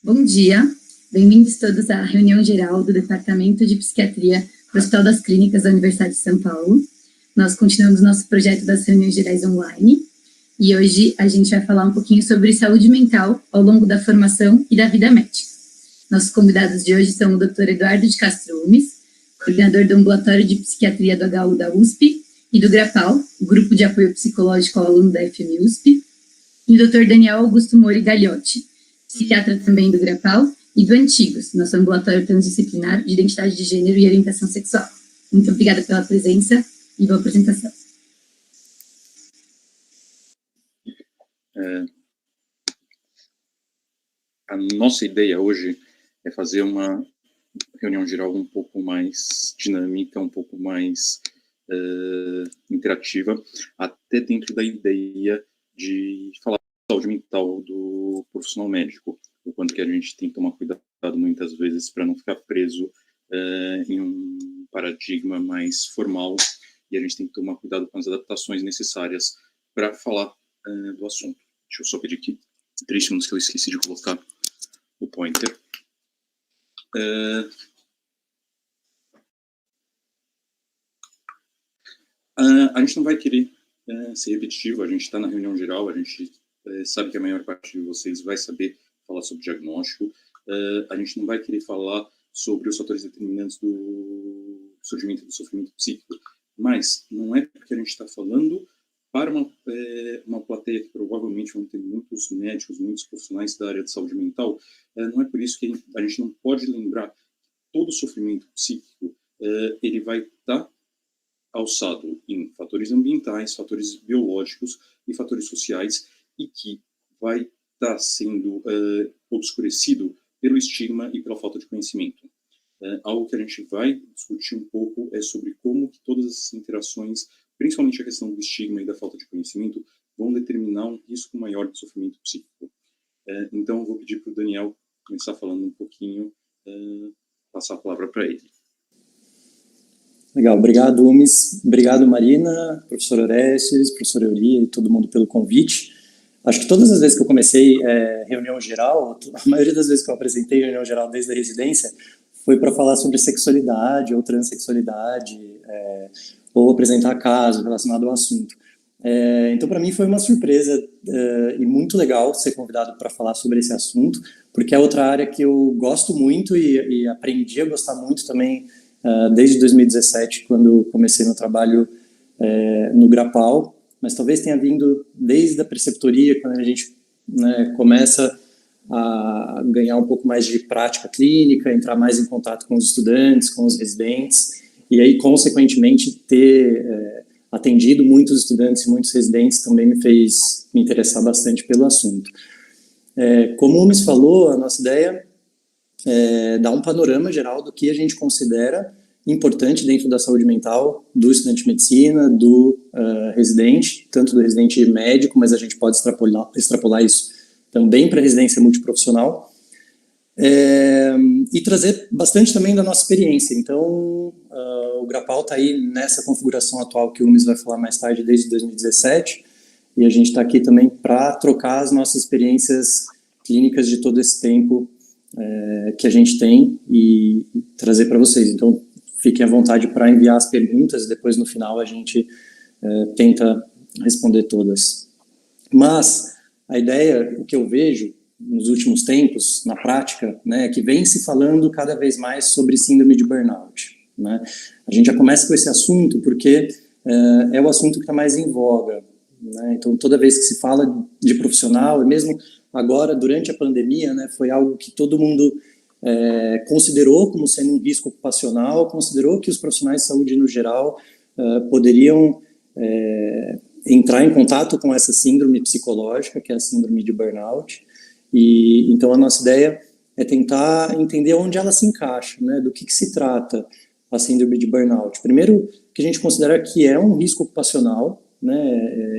Bom dia, bem-vindos todos à reunião geral do Departamento de Psiquiatria do Hospital das Clínicas da Universidade de São Paulo. Nós continuamos nosso projeto das reuniões gerais online e hoje a gente vai falar um pouquinho sobre saúde mental ao longo da formação e da vida médica. Nossos convidados de hoje são o Dr. Eduardo de Castro Umes, coordenador do Ambulatório de Psiquiatria do HU da USP e do GRAPAL, Grupo de Apoio Psicológico ao Aluno da FMUSP, e o Dr. Daniel Augusto Mori Gagliotti, psiquiatra também do GRAPAL e do Antigos, nosso ambulatório transdisciplinar de identidade de gênero e orientação sexual. Muito obrigada pela presença e boa apresentação. A nossa ideia hoje é fazer uma reunião geral um pouco mais dinâmica, um pouco mais interativa, até dentro da ideia de falar da saúde mental do profissional médico, o quanto que a gente tem que tomar cuidado muitas vezes para não ficar preso em um paradigma mais formal, e a gente tem que tomar cuidado com as adaptações necessárias para falar do assunto. Deixa eu só pedir aqui 3 segundos que eu esqueci de colocar o pointer. A gente não vai querer ser repetitivo, a gente está na reunião geral, a gente sabe que a maior parte de vocês vai saber falar sobre diagnóstico, a gente não vai querer falar sobre os fatores determinantes do surgimento e do sofrimento psíquico, mas não é porque a gente está falando para uma plateia que provavelmente vão ter muitos médicos, muitos profissionais da área de saúde mental, não é por isso que a gente não pode lembrar que todo sofrimento psíquico ele vai estar alçado em fatores ambientais, fatores biológicos e fatores sociais, e que vai estar sendo obscurecido pelo estigma e pela falta de conhecimento. Algo que a gente vai discutir um pouco é sobre como que todas essas interações, principalmente a questão do estigma e da falta de conhecimento, vão determinar um risco maior de sofrimento psíquico. Então, eu vou pedir para o Daniel começar falando um pouquinho, passar a palavra para ele. Legal, obrigado, Umes. Obrigado, Marina, professor Orestes, professor Euria e todo mundo pelo convite. Acho que todas as vezes que eu comecei reunião geral, a maioria das vezes que eu apresentei reunião geral desde a residência, foi para falar sobre sexualidade ou transexualidade, ou apresentar caso relacionado ao assunto. Então, para mim, foi uma surpresa e muito legal ser convidado para falar sobre esse assunto, porque é outra área que eu gosto muito e aprendi a gostar muito também desde 2017, quando comecei meu trabalho no GRAPAL, mas talvez tenha vindo desde a preceptoria, quando a gente começa a ganhar um pouco mais de prática clínica, entrar mais em contato com os estudantes, com os residentes, e aí, consequentemente, ter atendido muitos estudantes e muitos residentes também me fez me interessar bastante pelo assunto. Como o Umes falou, a nossa ideia é dar um panorama geral do que a gente considera importante dentro da saúde mental do estudante de medicina, do residente, tanto do residente médico, mas a gente pode extrapolar isso também para a residência multiprofissional, e trazer bastante também da nossa experiência. Então, o GRAPAL está aí nessa configuração atual que o Umes vai falar mais tarde, desde 2017, e a gente está aqui também para trocar as nossas experiências clínicas de todo esse tempo que a gente tem e trazer para vocês. Então, fiquem à vontade para enviar as perguntas, e depois no final a gente tenta responder todas. Mas a ideia, o que eu vejo nos últimos tempos, na prática, é que vem se falando cada vez mais sobre síndrome de burnout. A gente já começa com esse assunto porque é o assunto que está mais em voga. Então, toda vez que se fala de profissional, e mesmo agora, durante a pandemia, foi algo que todo mundo considerou como sendo um risco ocupacional, considerou que os profissionais de saúde, no geral, poderiam entrar em contato com essa síndrome psicológica, que é a síndrome de burnout. E então, a nossa ideia é tentar entender onde ela se encaixa, do que se trata a síndrome de burnout. Primeiro, que a gente considera que é um risco ocupacional,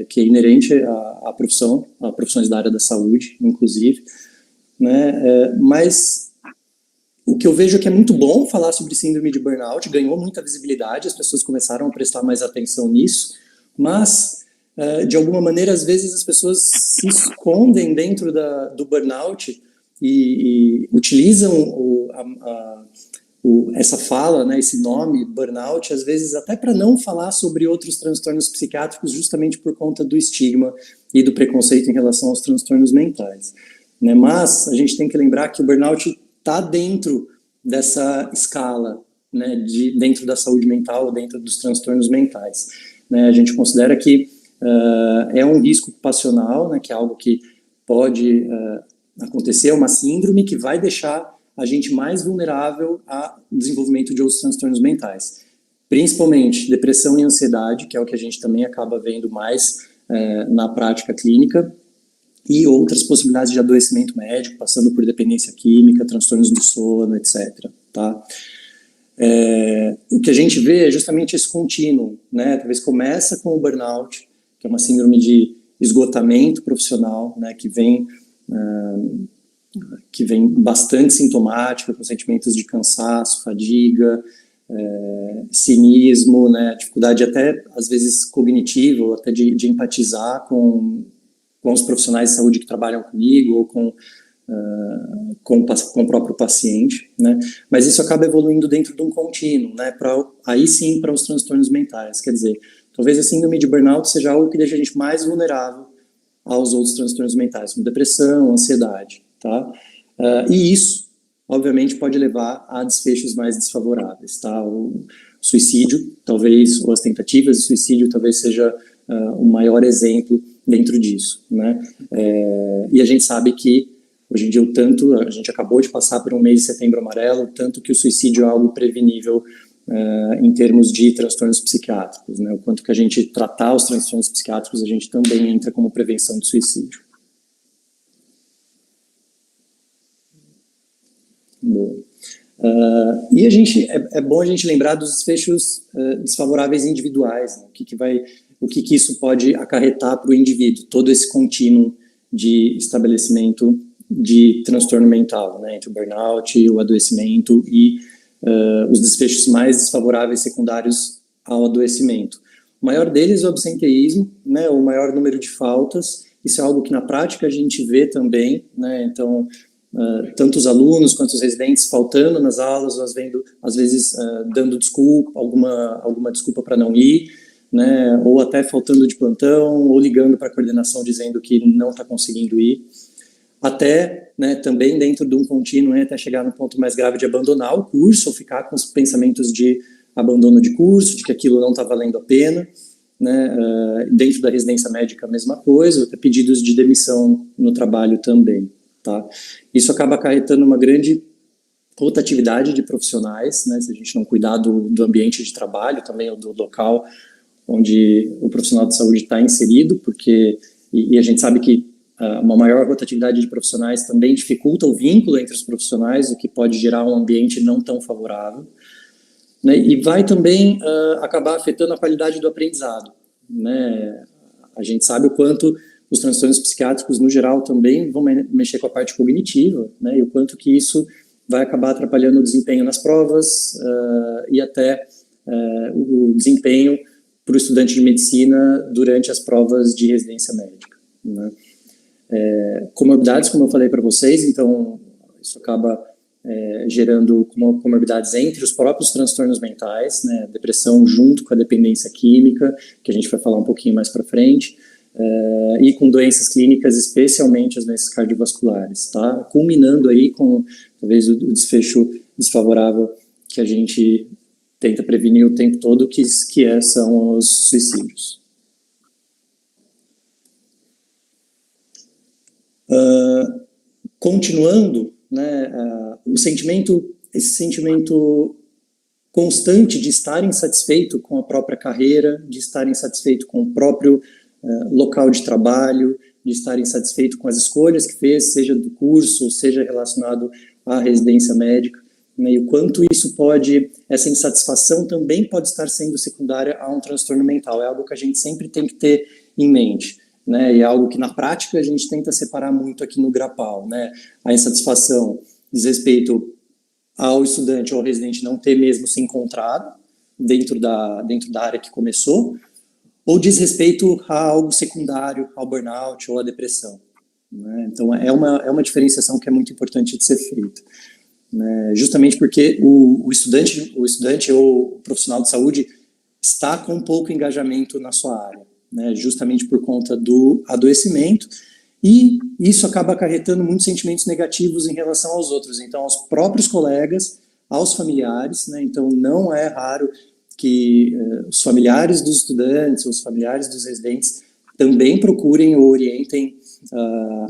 que é inerente à profissão, a profissões da área da saúde, inclusive, mas o que eu vejo é que é muito bom falar sobre síndrome de burnout, ganhou muita visibilidade, as pessoas começaram a prestar mais atenção nisso, mas, de alguma maneira, às vezes as pessoas se escondem dentro do burnout e utilizam essa fala, né, esse nome, burnout, às vezes até para não falar sobre outros transtornos psiquiátricos, justamente por conta do estigma e do preconceito em relação aos transtornos mentais. Né? Mas a gente tem que lembrar que o burnout está dentro dessa escala, né, dentro da saúde mental, dentro dos transtornos mentais. Né? A gente considera que é um risco ocupacional, né, que é algo que pode acontecer, uma síndrome que vai deixar a gente mais vulnerável ao desenvolvimento de outros transtornos mentais. Principalmente depressão e ansiedade, que é o que a gente também acaba vendo mais na prática clínica, e outras possibilidades de adoecimento médico, passando por dependência química, transtornos do sono, etc. Tá? O que a gente vê é justamente esse contínuo, né? Talvez começa com o burnout, que é uma síndrome de esgotamento profissional, né? que vem bastante sintomática, com sentimentos de cansaço, fadiga, cinismo, né, dificuldade até, às vezes, cognitiva, ou até de empatizar com os profissionais de saúde que trabalham comigo, ou com o próprio paciente, né, mas isso acaba evoluindo dentro de um contínuo, né, aí sim para os transtornos mentais, quer dizer, talvez a síndrome de burnout seja algo que deixa a gente mais vulnerável aos outros transtornos mentais, como depressão, ansiedade, tá? E isso, obviamente, pode levar a desfechos mais desfavoráveis, tá? O suicídio, talvez, ou as tentativas de suicídio, talvez seja o maior exemplo dentro disso, né? E a gente sabe que, hoje em dia, a gente acabou de passar por um mês de Setembro Amarelo, tanto que o suicídio é algo prevenível em termos de transtornos psiquiátricos, né? O quanto que a gente tratar os transtornos psiquiátricos, a gente também entra como prevenção do suicídio. Bom. E é bom a gente lembrar dos desfechos desfavoráveis individuais, né? O que isso pode acarretar para o indivíduo, todo esse contínuo de estabelecimento de transtorno mental, né? Entre o burnout, o adoecimento e os desfechos mais desfavoráveis secundários ao adoecimento. O maior deles é o absenteísmo, né, o maior número de faltas. Isso é algo que na prática a gente vê também, né, então tanto os alunos quanto os residentes faltando nas aulas, nós vendo, às vezes, dando desculpa, alguma desculpa para não ir, né, ou até faltando de plantão, ou ligando para a coordenação dizendo que não está conseguindo ir. Até, né, também dentro de um contínuo, até chegar no ponto mais grave de abandonar o curso, ou ficar com os pensamentos de abandono de curso, de que aquilo não está valendo a pena, né, dentro da residência médica a mesma coisa, até pedidos de demissão no trabalho também, tá? Isso acaba acarretando uma grande rotatividade de profissionais, né, se a gente não cuidar do ambiente de trabalho, também do local onde o profissional de saúde está inserido, porque, e a gente sabe que uma maior rotatividade de profissionais também dificulta o vínculo entre os profissionais, o que pode gerar um ambiente não tão favorável, né, e vai também acabar afetando a qualidade do aprendizado, né. A gente sabe o quanto os transtornos psiquiátricos, no geral, também vão mexer com a parte cognitiva, né, e o quanto que isso vai acabar atrapalhando o desempenho nas provas e até o desempenho para o estudante de medicina durante as provas de residência médica, né. Comorbidades, como eu falei para vocês, então isso acaba gerando comorbidades entre os próprios transtornos mentais, né, depressão junto com a dependência química, que a gente vai falar um pouquinho mais para frente, e com doenças clínicas, especialmente as doenças cardiovasculares, tá? Culminando aí com, talvez, o desfecho desfavorável que a gente tenta prevenir o tempo todo, que são os suicídios. Continuando, né, esse sentimento constante de estar insatisfeito com a própria carreira, de estar insatisfeito com o próprio local de trabalho, de estar insatisfeito com as escolhas que fez, seja do curso, seja relacionado à residência médica, né, e o quanto essa insatisfação também pode estar sendo secundária a um transtorno mental. É algo que a gente sempre tem que ter em mente, né, e é algo que na prática a gente tenta separar muito aqui no Grapal, né, a insatisfação diz respeito ao estudante ou ao residente não ter mesmo se encontrado dentro da área que começou, ou diz respeito a algo secundário, ao burnout ou à depressão, né? Então, é uma diferenciação que é muito importante de ser feita, né? Justamente porque o estudante ou o profissional de saúde está com pouco engajamento na sua área, né? Justamente por conta do adoecimento, e isso acaba acarretando muitos sentimentos negativos em relação aos outros, então aos próprios colegas, aos familiares, né? Então não é raro que os familiares dos estudantes, os familiares dos residentes também procurem ou orientem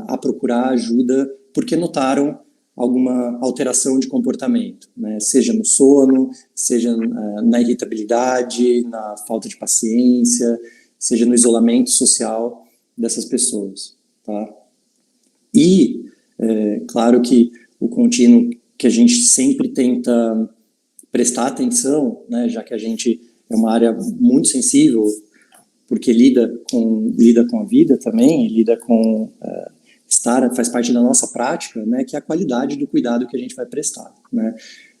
a procurar ajuda porque notaram alguma alteração de comportamento, né? Seja no sono, seja na irritabilidade, na falta de paciência, seja no isolamento social dessas pessoas, tá? E, claro que o contínuo que a gente sempre tenta prestar atenção, né, já que a gente é uma área muito sensível, porque lida com a vida também, lida com faz parte da nossa prática, né, que é a qualidade do cuidado que a gente vai prestar, né?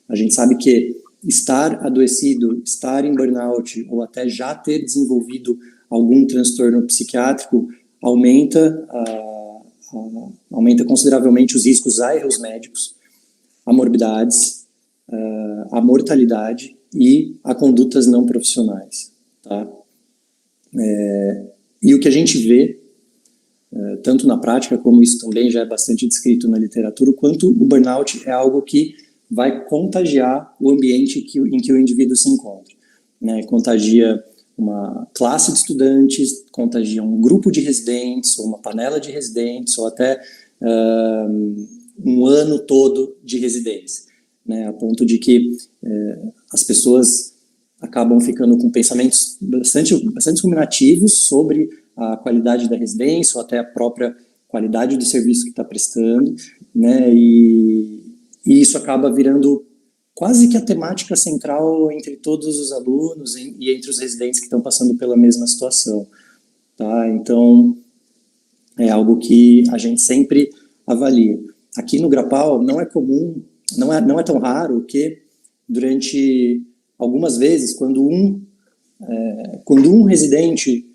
A gente sabe que estar adoecido, estar em burnout ou até já ter desenvolvido algum transtorno psiquiátrico aumenta consideravelmente os riscos a erros médicos, a morbidades, a mortalidade e a condutas não profissionais, tá? E o que a gente vê, tanto na prática, como isso também já é bastante descrito na literatura, o quanto o burnout é algo que vai contagiar o ambiente em que o indivíduo se encontra, né? Contagia uma classe de estudantes, contagia um grupo de residentes, ou uma panela de residentes, ou até um ano todo de residência, né? A ponto de que as pessoas acabam ficando com pensamentos bastante ruminativos sobre a qualidade da residência ou até a própria qualidade do serviço que está prestando, né? E isso acaba virando quase que a temática central entre todos os alunos e entre os residentes que estão passando pela mesma situação, tá? Então, é algo que a gente sempre avalia. Aqui no Grapal não é comum, não é tão raro que durante algumas vezes, quando um residente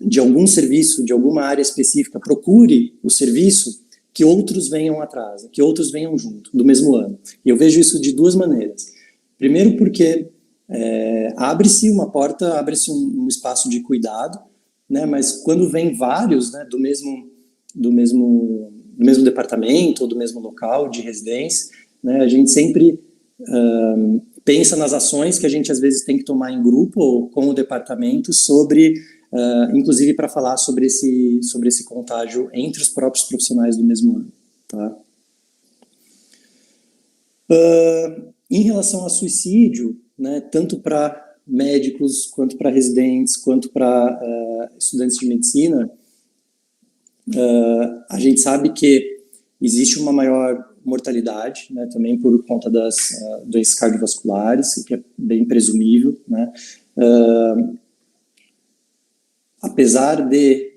de algum serviço, de alguma área específica, procure o serviço, que outros venham atrás, que outros venham junto, do mesmo ano. E eu vejo isso de duas maneiras. Primeiro porque abre-se uma porta, abre-se um espaço de cuidado, né, mas quando vem vários, né, do mesmo departamento ou do mesmo local de residência, né, a gente sempre pensa nas ações que a gente às vezes tem que tomar em grupo ou com o departamento sobre, inclusive para falar sobre esse contágio entre os próprios profissionais do mesmo ano, tá? Em relação a suicídio, né, tanto para médicos, quanto para residentes, quanto para estudantes de medicina, a gente sabe que existe uma maior mortalidade, né, também por conta das doenças cardiovasculares, o que é bem presumível, né? Apesar de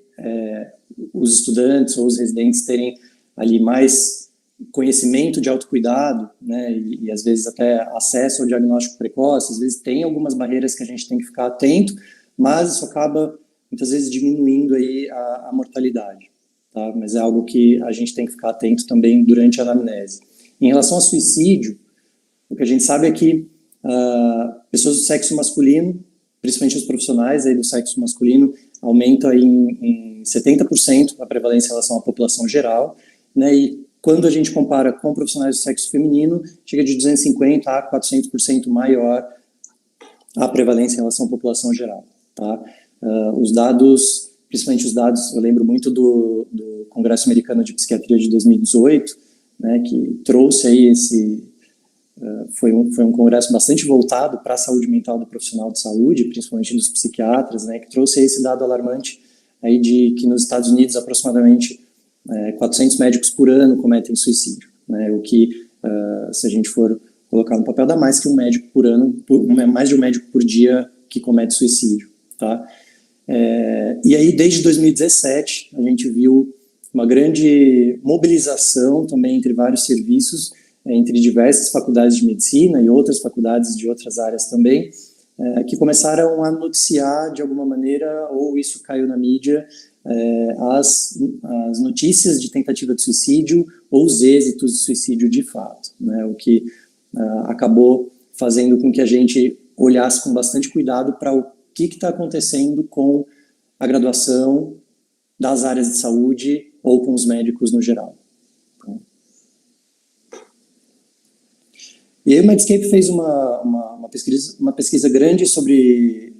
os estudantes ou os residentes terem ali mais conhecimento de autocuidado, né, e às vezes até acesso ao diagnóstico precoce, às vezes tem algumas barreiras que a gente tem que ficar atento, mas isso acaba muitas vezes diminuindo aí a mortalidade. Tá? Mas é algo que a gente tem que ficar atento também durante a anamnese. Em relação ao suicídio, o que a gente sabe é que pessoas do sexo masculino, principalmente os profissionais aí do sexo masculino, aumenta em 70% a prevalência em relação à população geral, né? E quando a gente compara com profissionais do sexo feminino, chega de 250% a 400% maior a prevalência em relação à população geral, tá? Os dados, principalmente os dados, eu lembro muito do Congresso Americano de Psiquiatria de 2018, né, que trouxe aí foi um congresso bastante voltado para a saúde mental do profissional de saúde, principalmente dos psiquiatras, né, que trouxe aí esse dado alarmante aí de que nos Estados Unidos aproximadamente 400 médicos por ano cometem suicídio, né, o que, se a gente for colocar no papel, dá mais que um médico por ano, mais de um médico por dia que comete suicídio, tá? E aí, desde 2017, a gente viu uma grande mobilização também entre vários serviços, entre diversas faculdades de medicina e outras faculdades de outras áreas também, que começaram a noticiar de alguma maneira, ou isso caiu na mídia, as notícias de tentativa de suicídio ou os êxitos de suicídio de fato, né? O que acabou fazendo com que a gente olhasse com bastante cuidado para o que está acontecendo com a graduação das áreas de saúde ou com os médicos no geral. E aí o Medscape fez uma pesquisa grande sobre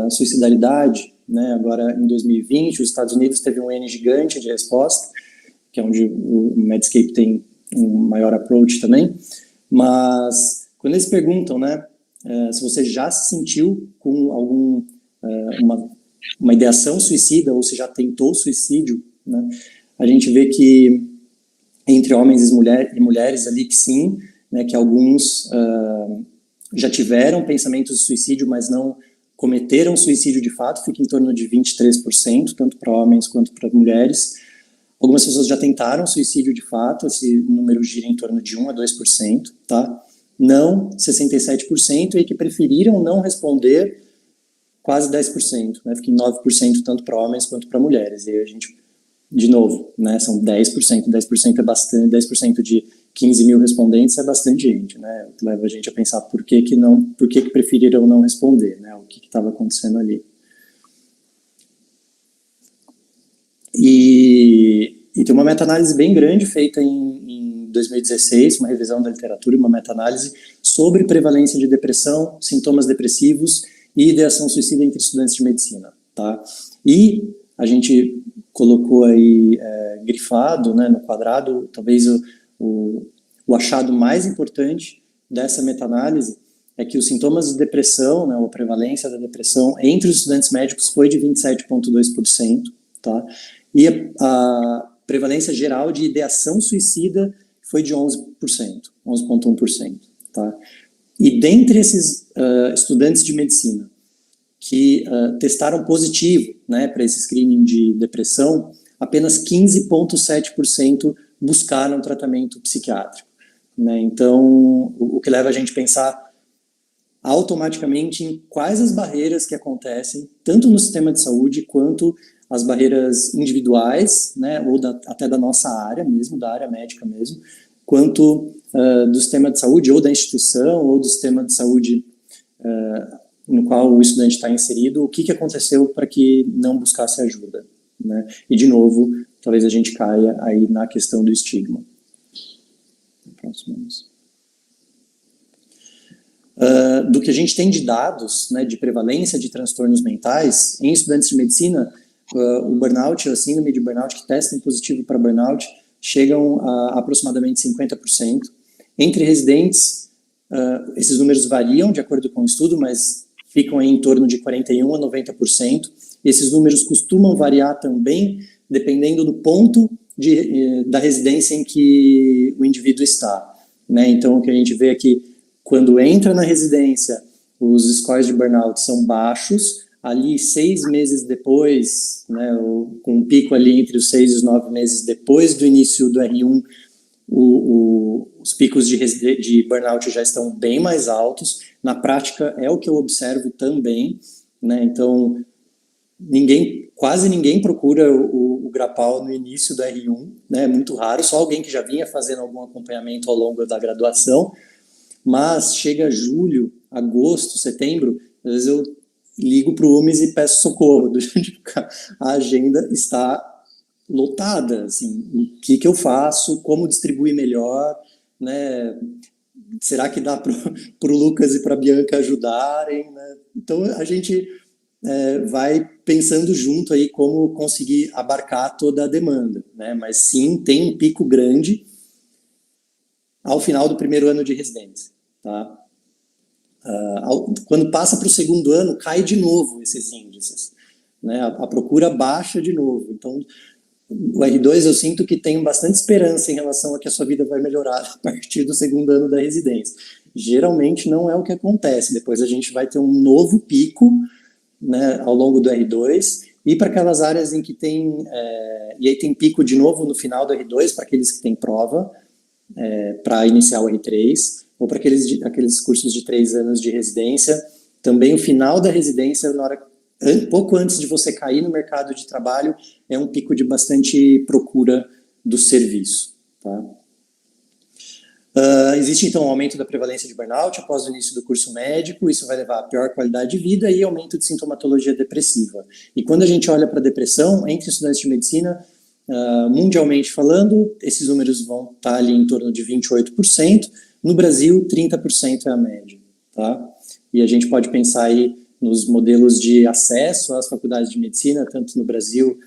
suicidalidade, né? Agora em 2020, os Estados Unidos teve um N gigante de resposta, que é onde o Medscape tem um maior approach também, mas quando eles perguntam, né, se você já se sentiu com uma ideação suicida ou se já tentou suicídio, né, a gente vê que entre homens e mulheres ali que sim, né, que alguns já tiveram pensamentos de suicídio, mas não cometeram suicídio de fato, fica em torno de 23%, tanto para homens quanto para mulheres. Algumas pessoas já tentaram suicídio de fato, esse número gira em torno de 1 a 2%, tá? Não, 67%, e que preferiram não responder, quase 10%, né? Fica em 9% tanto para homens quanto para mulheres. E aí a gente, de novo, né, são 10%, 10% é bastante, 10% de 15 mil respondentes é bastante gente, né? O que leva a gente a pensar por que preferiram não responder, né? O que estava acontecendo ali. E tem uma meta-análise bem grande feita em 2016, uma revisão da literatura, uma meta-análise sobre prevalência de depressão, sintomas depressivos e ideação suicida entre estudantes de medicina, tá? E a gente colocou aí grifado, né, no quadrado, talvez o achado mais importante dessa meta-análise é que os sintomas de depressão, né, ou a prevalência da depressão entre os estudantes médicos foi de 27,2%, tá? E a prevalência geral de ideação suicida foi de 11,1%, tá? E dentre esses estudantes de medicina que testaram positivo, né, para esse screening de depressão, apenas 15,7% buscaram tratamento psiquiátrico, né? Então, o que leva a gente a pensar automaticamente em quais as barreiras que acontecem, tanto no sistema de saúde quanto as barreiras individuais, né, ou até da nossa área mesmo, da área médica mesmo, quanto do sistema de saúde ou da instituição ou do sistema de saúde no qual o estudante está inserido, o que aconteceu para que não buscasse ajuda, né? E, de novo, talvez a gente caia aí na questão do estigma. Do que a gente tem de dados, né, de prevalência de transtornos mentais em estudantes de medicina, o burnout, a síndrome de burnout, que testam positivo para burnout, chegam a aproximadamente 50%. Entre residentes, esses números variam de acordo com o estudo, mas ficam aí em torno de 41% a 90%. Esses números costumam variar também, dependendo do ponto da residência em que o indivíduo está, né? Então, o que a gente vê é que, quando entra na residência, os scores de burnout são baixos, ali 6 meses depois, né, com um pico ali entre os 6 e os 9 meses depois do início do R1, os picos de burnout já estão bem mais altos. Na prática, é o que eu observo também, né? Então, quase ninguém procura o Grapal no início do R1, né? É muito raro, só alguém que já vinha fazendo algum acompanhamento ao longo da graduação, mas chega julho, agosto, setembro, às vezes eu ligo para o UMES e peço socorro, a agenda está lotada, assim, o que eu faço, como distribuir melhor, né? Será que dá para o Lucas e para a Bianca ajudarem, né? Então a gente vai pensando junto aí como conseguir abarcar toda a demanda, né? Mas sim, tem um pico grande ao final do primeiro ano de residência, tá? Quando passa para o segundo ano, cai de novo esses índices, né? A procura baixa de novo. Então, o R2 eu sinto que tem bastante esperança em relação a que a sua vida vai melhorar a partir do segundo ano da residência. Geralmente não é o que acontece. Depois a gente vai ter um novo pico, né, ao longo do R2, e para aquelas áreas em que tem... e aí tem pico de novo no final do R2, para aqueles que têm prova, para iniciar o R3, ou para aqueles cursos de 3 anos de residência. Também o final da residência, pouco antes de você cair no mercado de trabalho, é um pico de bastante procura do serviço. Tá? Existe, então, um aumento da prevalência de burnout após o início do curso médico. Isso vai levar a pior qualidade de vida e aumento de sintomatologia depressiva. E quando a gente olha para a depressão, entre estudantes de medicina, mundialmente falando, esses números vão estar ali em torno de 28%. No Brasil, 30% é a média. Tá? E a gente pode pensar aí nos modelos de acesso às faculdades de medicina, tanto no Brasil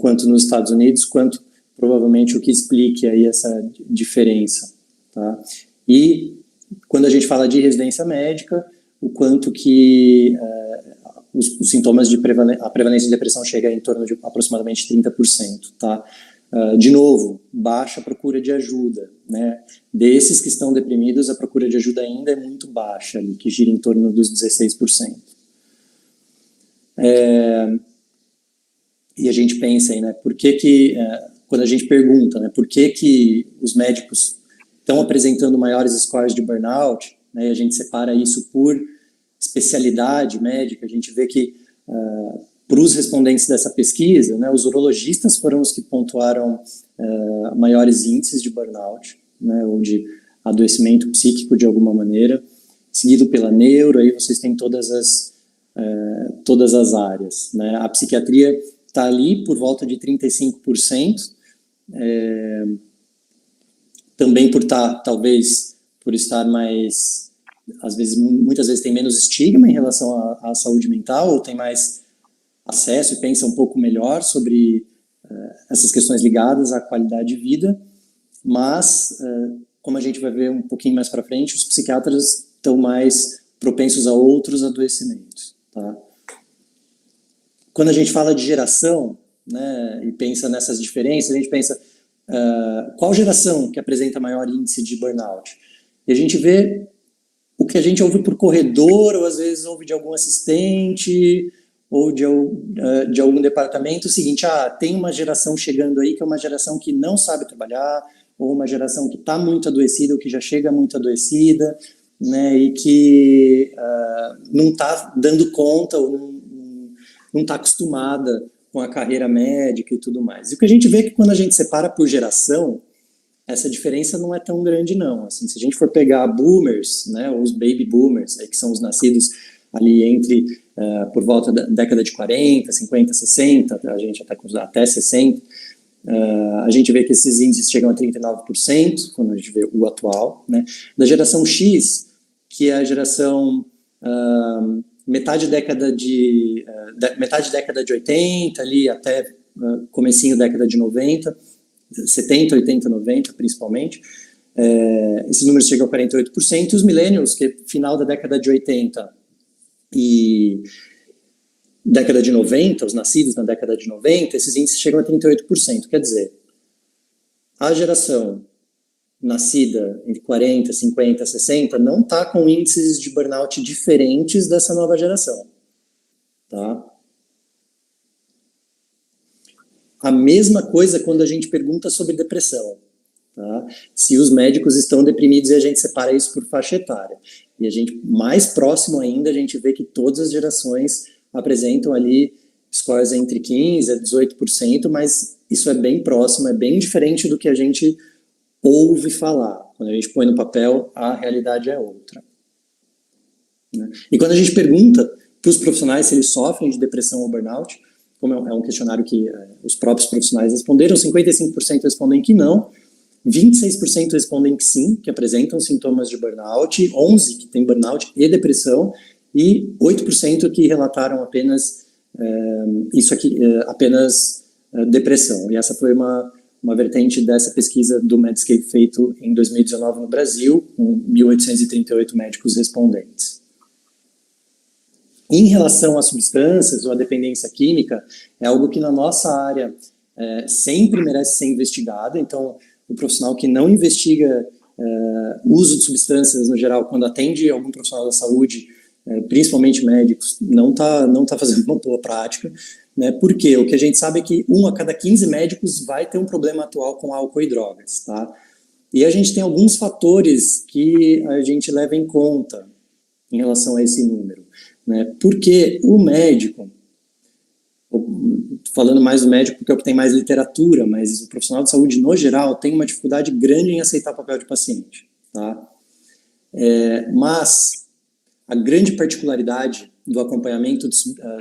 quanto nos Estados Unidos, quanto provavelmente o que explique aí essa diferença. Tá? E quando a gente fala de residência médica, o quanto que os sintomas a prevalência de depressão chega em torno de aproximadamente 30%. Tá? De novo, baixa procura de ajuda. Né? Desses que estão deprimidos, a procura de ajuda ainda é muito baixa, ali, que gira em torno dos 16%. E a gente pensa aí, né, por que quando a gente pergunta, né, por que os médicos estão apresentando maiores scores de burnout, né, e a gente separa isso por especialidade médica, a gente vê que para os respondentes dessa pesquisa, né, os urologistas foram os que pontuaram maiores índices de burnout, né, ou de adoecimento psíquico de alguma maneira, seguido pela neuro. Aí vocês têm todas as áreas. Né? A psiquiatria está ali por volta de 35%, também talvez por estar mais, muitas vezes tem menos estigma em relação à saúde mental, ou tem mais acesso e pensa um pouco melhor sobre essas questões ligadas à qualidade de vida, mas, como a gente vai ver um pouquinho mais para frente, os psiquiatras estão mais propensos a outros adoecimentos. Tá? Quando a gente fala de geração, né, e pensa nessas diferenças, a gente pensa qual geração que apresenta maior índice de burnout? E a gente vê o que a gente ouve por corredor, ou às vezes ouve de algum assistente, ou de algum departamento, o seguinte: tem uma geração chegando aí que é uma geração que não sabe trabalhar, ou uma geração que está muito adoecida, ou que já chega muito adoecida, né, e que não está dando conta, ou não está acostumada com a carreira médica e tudo mais. E o que a gente vê é que quando a gente separa por geração, essa diferença não é tão grande, não. Assim, se a gente for pegar boomers, né, os baby boomers, que são os nascidos ali por volta da década de 40, 50, 60, a gente até 60, a gente vê que esses índices chegam a 39%, quando a gente vê o atual. Né? Da geração X, que é a geração metade década de 80, ali até comecinho da década de 90, 70, 80, 90 principalmente, esses números chegam a 48%, e os millennials, que é final da década de 80 e década de 90, os nascidos na década de 90, esses índices chegam a 38%. Quer dizer, a geração nascida entre 40, 50, 60 não está com índices de burnout diferentes dessa nova geração. Tá? A mesma coisa quando a gente pergunta sobre depressão. Tá? Se os médicos estão deprimidos, e a gente separa isso por faixa etária. E a gente, mais próximo ainda, a gente vê que todas as gerações apresentam ali scores entre 15% a 18%, mas isso é bem próximo, é bem diferente do que a gente ouve falar. Quando a gente põe no papel, a realidade é outra. Né? E quando a gente pergunta para os profissionais se eles sofrem de depressão ou burnout, como é um questionário que os próprios profissionais responderam, 55% respondem que não, 26% respondem que sim, que apresentam sintomas de burnout, 11% que têm burnout e depressão, e 8% que relataram apenas depressão. E essa foi uma vertente dessa pesquisa do Medscape feito em 2019 no Brasil, com 1.838 médicos respondentes. Em relação às substâncias ou à dependência química, é algo que na nossa área sempre merece ser investigado. Então, o profissional que não investiga uso de substâncias no geral, quando atende algum profissional da saúde, principalmente médicos, não tá fazendo uma boa prática, né? Porque o que a gente sabe é que 1 a cada 15 médicos vai ter um problema atual com álcool e drogas, tá? E a gente tem alguns fatores que a gente leva em conta em relação a esse número, né? Porque o médico, falando mais do médico porque é o que tem mais literatura, mas o profissional de saúde, no geral, tem uma dificuldade grande em aceitar o papel de paciente, tá? Mas a grande particularidade do acompanhamento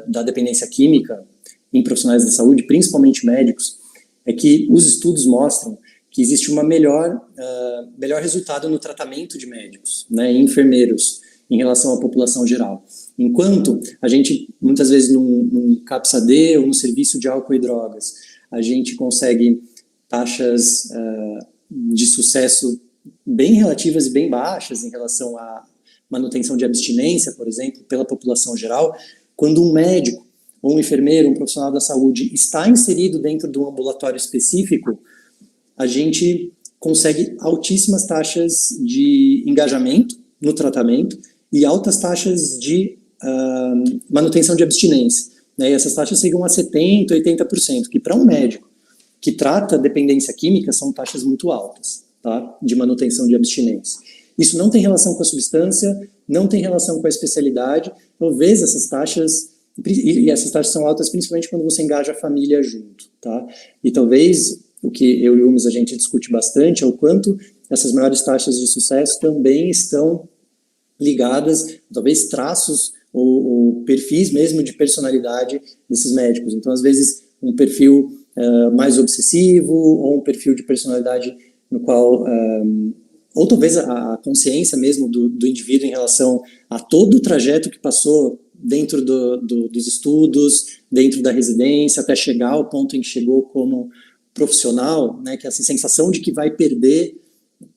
da dependência química em profissionais da saúde, principalmente médicos, é que os estudos mostram que existe uma melhor resultado no tratamento de médicos, né, e enfermeiros, em relação à população geral. Enquanto a gente, muitas vezes, num CAPS-AD ou no serviço de álcool e drogas, a gente consegue taxas de sucesso bem relativas e bem baixas em relação à manutenção de abstinência, por exemplo, pela população geral, quando um médico ou um enfermeiro, um profissional da saúde está inserido dentro de um ambulatório específico, a gente consegue altíssimas taxas de engajamento no tratamento e altas taxas de manutenção de abstinência, né? E essas taxas chegam a 70%, 80%, que para um médico que trata dependência química são taxas muito altas, tá? De manutenção de abstinência. Isso não tem relação com a substância, não tem relação com a especialidade, talvez essas taxas, e essas taxas são altas principalmente quando você engaja a família junto, tá? E talvez o que eu e o Umes a gente discute bastante é o quanto essas maiores taxas de sucesso também estão ligadas, talvez traços ou perfis mesmo de personalidade desses médicos. Então, às vezes, um perfil mais obsessivo ou um perfil de personalidade no qual... ou talvez a consciência mesmo do indivíduo em relação a todo o trajeto que passou dentro dos estudos, dentro da residência, até chegar ao ponto em que chegou como profissional, né, que essa sensação de que vai perder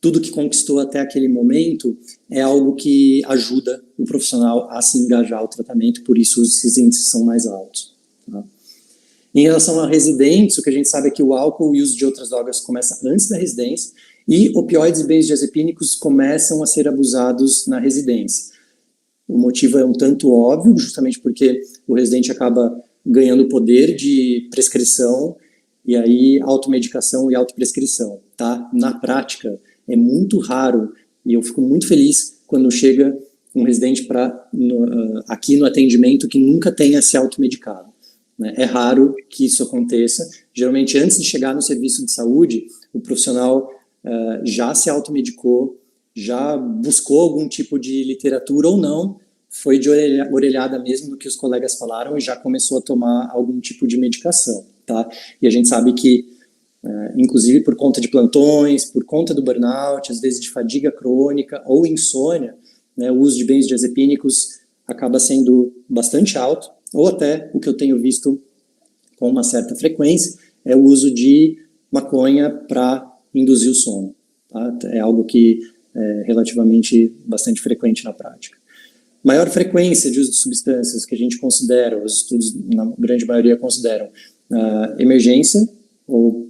tudo que conquistou até aquele momento é algo que ajuda o profissional a se engajar ao tratamento, por isso esses índices são mais altos. Tá? Em relação a residentes, o que a gente sabe é que o álcool e o uso de outras drogas começa antes da residência e opioides e benzodiazepínicos começam a ser abusados na residência. O motivo é um tanto óbvio, justamente porque o residente acaba ganhando poder de prescrição e aí automedicação e autoprescrição, tá? Na prática, é muito raro, e eu fico muito feliz quando chega um residente aqui no atendimento que nunca tenha se automedicado, né? É raro que isso aconteça. Geralmente, antes de chegar no serviço de saúde, o profissional já se automedicou, já buscou algum tipo de literatura ou não, foi de orelhada mesmo no que os colegas falaram e já começou a tomar algum tipo de medicação, tá? E a gente sabe que, inclusive por conta de plantões, por conta do burnout, às vezes de fadiga crônica ou insônia, né, o uso de benzodiazepínicos acaba sendo bastante alto, ou até o que eu tenho visto com uma certa frequência é o uso de maconha para induzir o sono, tá? É algo que é relativamente bastante frequente na prática. Maior frequência de uso de substâncias que a gente considera, os estudos na grande maioria consideram emergência ou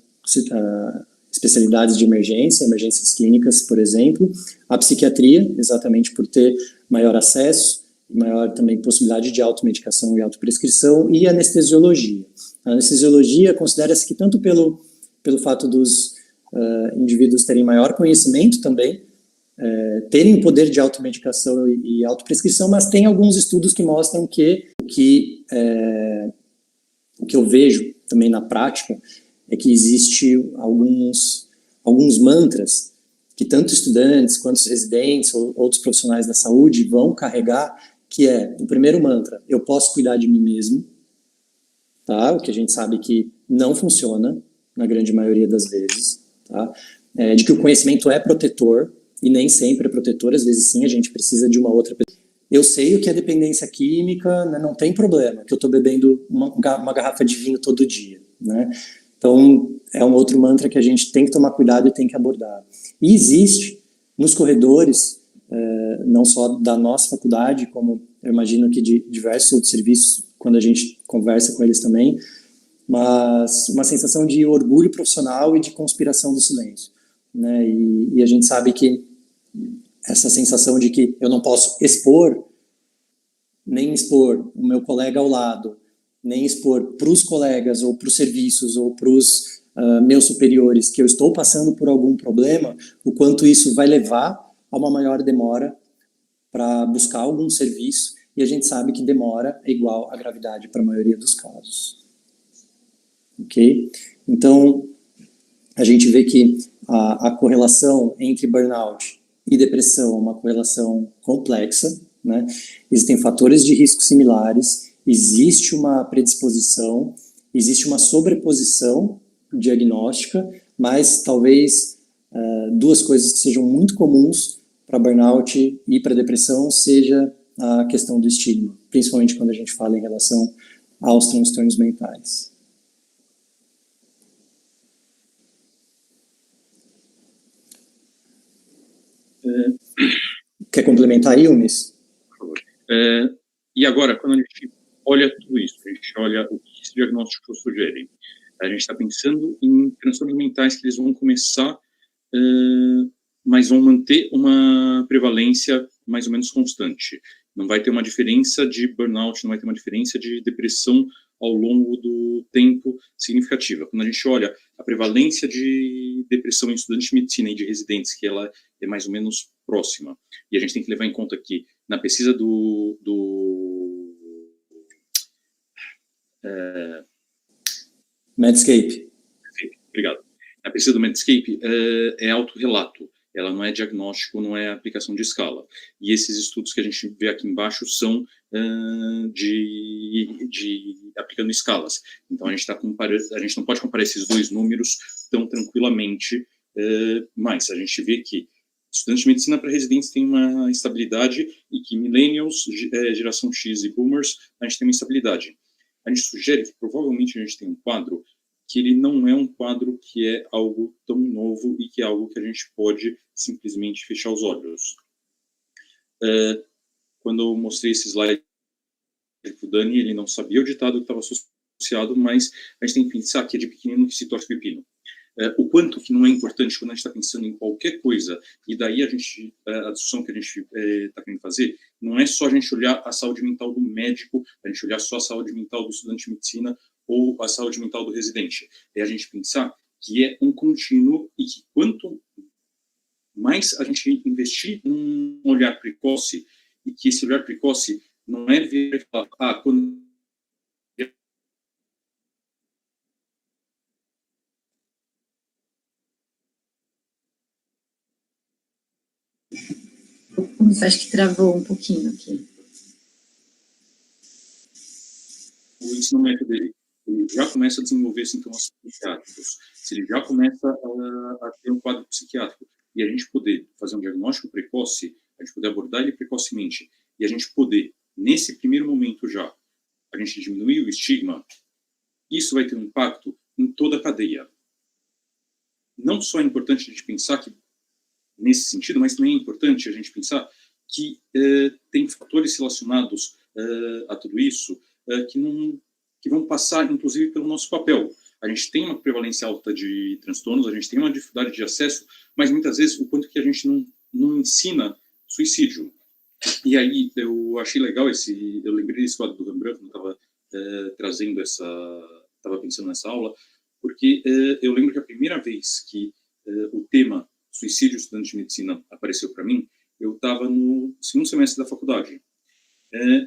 especialidades de emergência, emergências clínicas, por exemplo, a psiquiatria, exatamente por ter maior acesso, maior também possibilidade de automedicação e autoprescrição, e a anestesiologia. A anestesiologia considera-se que tanto pelo fato dos indivíduos terem maior conhecimento também, terem o poder de automedicação e autoprescrição, mas tem alguns estudos que mostram que o que eu vejo também na prática é que existe alguns mantras que tanto estudantes quanto os residentes ou outros profissionais da saúde vão carregar, que é o primeiro mantra: eu posso cuidar de mim mesmo, tá? O que a gente sabe que não funciona na grande maioria das vezes, tá? De que o conhecimento é protetor, e nem sempre é protetor, às vezes sim, a gente precisa de uma outra pessoa. Eu sei o que é dependência química, né, não tem problema, que eu estou bebendo uma garrafa de vinho todo dia, né? Então, é um outro mantra que a gente tem que tomar cuidado e tem que abordar. E existe nos corredores, não só da nossa faculdade, como eu imagino que de diversos outros serviços, quando a gente conversa com eles também, mas uma sensação de orgulho profissional e de conspiração do silêncio, né? E a gente sabe que essa sensação de que eu não posso nem expor o meu colega ao lado, nem expor para os colegas ou para os serviços ou para os meus superiores que eu estou passando por algum problema, o quanto isso vai levar a uma maior demora para buscar algum serviço, e a gente sabe que demora é igual a gravidade para a maioria dos casos. Ok? Então, a gente vê que a correlação entre burnout e depressão é uma correlação complexa, né? Existem fatores de risco similares, existe uma predisposição, existe uma sobreposição diagnóstica, mas talvez duas coisas que sejam muito comuns para burnout e para depressão seja a questão do estigma, principalmente quando a gente fala em relação aos transtornos mentais. Quer complementar aí, Unis? Por favor. E agora, quando a gente olha tudo isso, a gente olha o que esse diagnóstico sugere, a gente está pensando em transtornos mentais que eles vão começar, mas vão manter uma prevalência mais ou menos constante. Não vai ter uma diferença de burnout, não vai ter uma diferença de depressão ao longo do tempo significativa. Quando a gente olha a prevalência de depressão em estudantes de medicina e de residentes, que ela é mais ou menos próxima, e a gente tem que levar em conta que na pesquisa Medscape. Obrigado. A pesquisa do Medscape é autorrelato, ela não é diagnóstico, não é aplicação de escala. E esses estudos que a gente vê aqui embaixo são aplicando escalas. Então a gente não pode comparar esses dois números tão tranquilamente, mas a gente vê que estudantes de medicina para residentes têm uma estabilidade e que millennials, geração X e boomers, a gente tem uma estabilidade. A gente sugere que provavelmente a gente tem um quadro que ele não é um quadro que é algo tão novo e que é algo que a gente pode simplesmente fechar os olhos. Quando eu mostrei esse slide para o Dani, ele não sabia o ditado que estava associado, mas a gente tem que pensar que é de pequenino que se torce pepino. O quanto que não é importante quando a gente está pensando em qualquer coisa, e daí a discussão que a gente está querendo fazer, não é só a gente olhar a saúde mental do médico, a gente olhar só a saúde mental do estudante de medicina ou a saúde mental do residente. É a gente pensar que é um contínuo e que quanto mais a gente investir num olhar precoce, e que esse olhar precoce não é ver e falar, quando Acho que travou um pouquinho aqui. O ensino médio dele, ele já começa a desenvolver sintomas psiquiátricos, se ele já começa a ter um quadro psiquiátrico, e a gente poder fazer um diagnóstico precoce, a gente poder abordar ele precocemente, e a gente poder, nesse primeiro momento já, a gente diminuir o estigma, isso vai ter um impacto em toda a cadeia. Não só é importante a gente pensar que, nesse sentido, mas também é importante a gente pensar que tem fatores relacionados a tudo isso que vão passar, inclusive, pelo nosso papel. A gente tem uma prevalência alta de transtornos, a gente tem uma dificuldade de acesso, mas muitas vezes o quanto que a gente não ensina suicídio. E aí eu achei legal eu lembrei desse quadro do Rembrandt quando eu estava pensando nessa aula, porque eu lembro que a primeira vez que o tema suicídio estudante de medicina apareceu para mim, eu estava no segundo semestre da faculdade.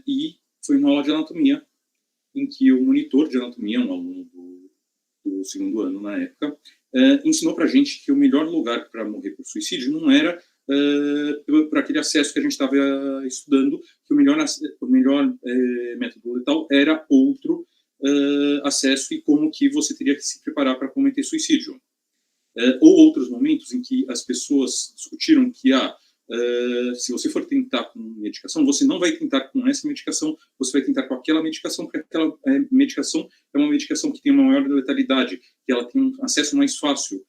E foi uma aula de anatomia, em que o monitor de anatomia, um aluno do segundo ano na época, ensinou para a gente que o melhor lugar para morrer por suicídio não era por aquele acesso que a gente estava estudando, que o melhor método letal era outro acesso e como que você teria que se preparar para cometer suicídio. Ou outros momentos em que as pessoas discutiram que se você for tentar com medicação, você não vai tentar com essa medicação, você vai tentar com aquela medicação, porque aquela medicação é uma medicação que tem uma maior letalidade, que ela tem um acesso mais fácil,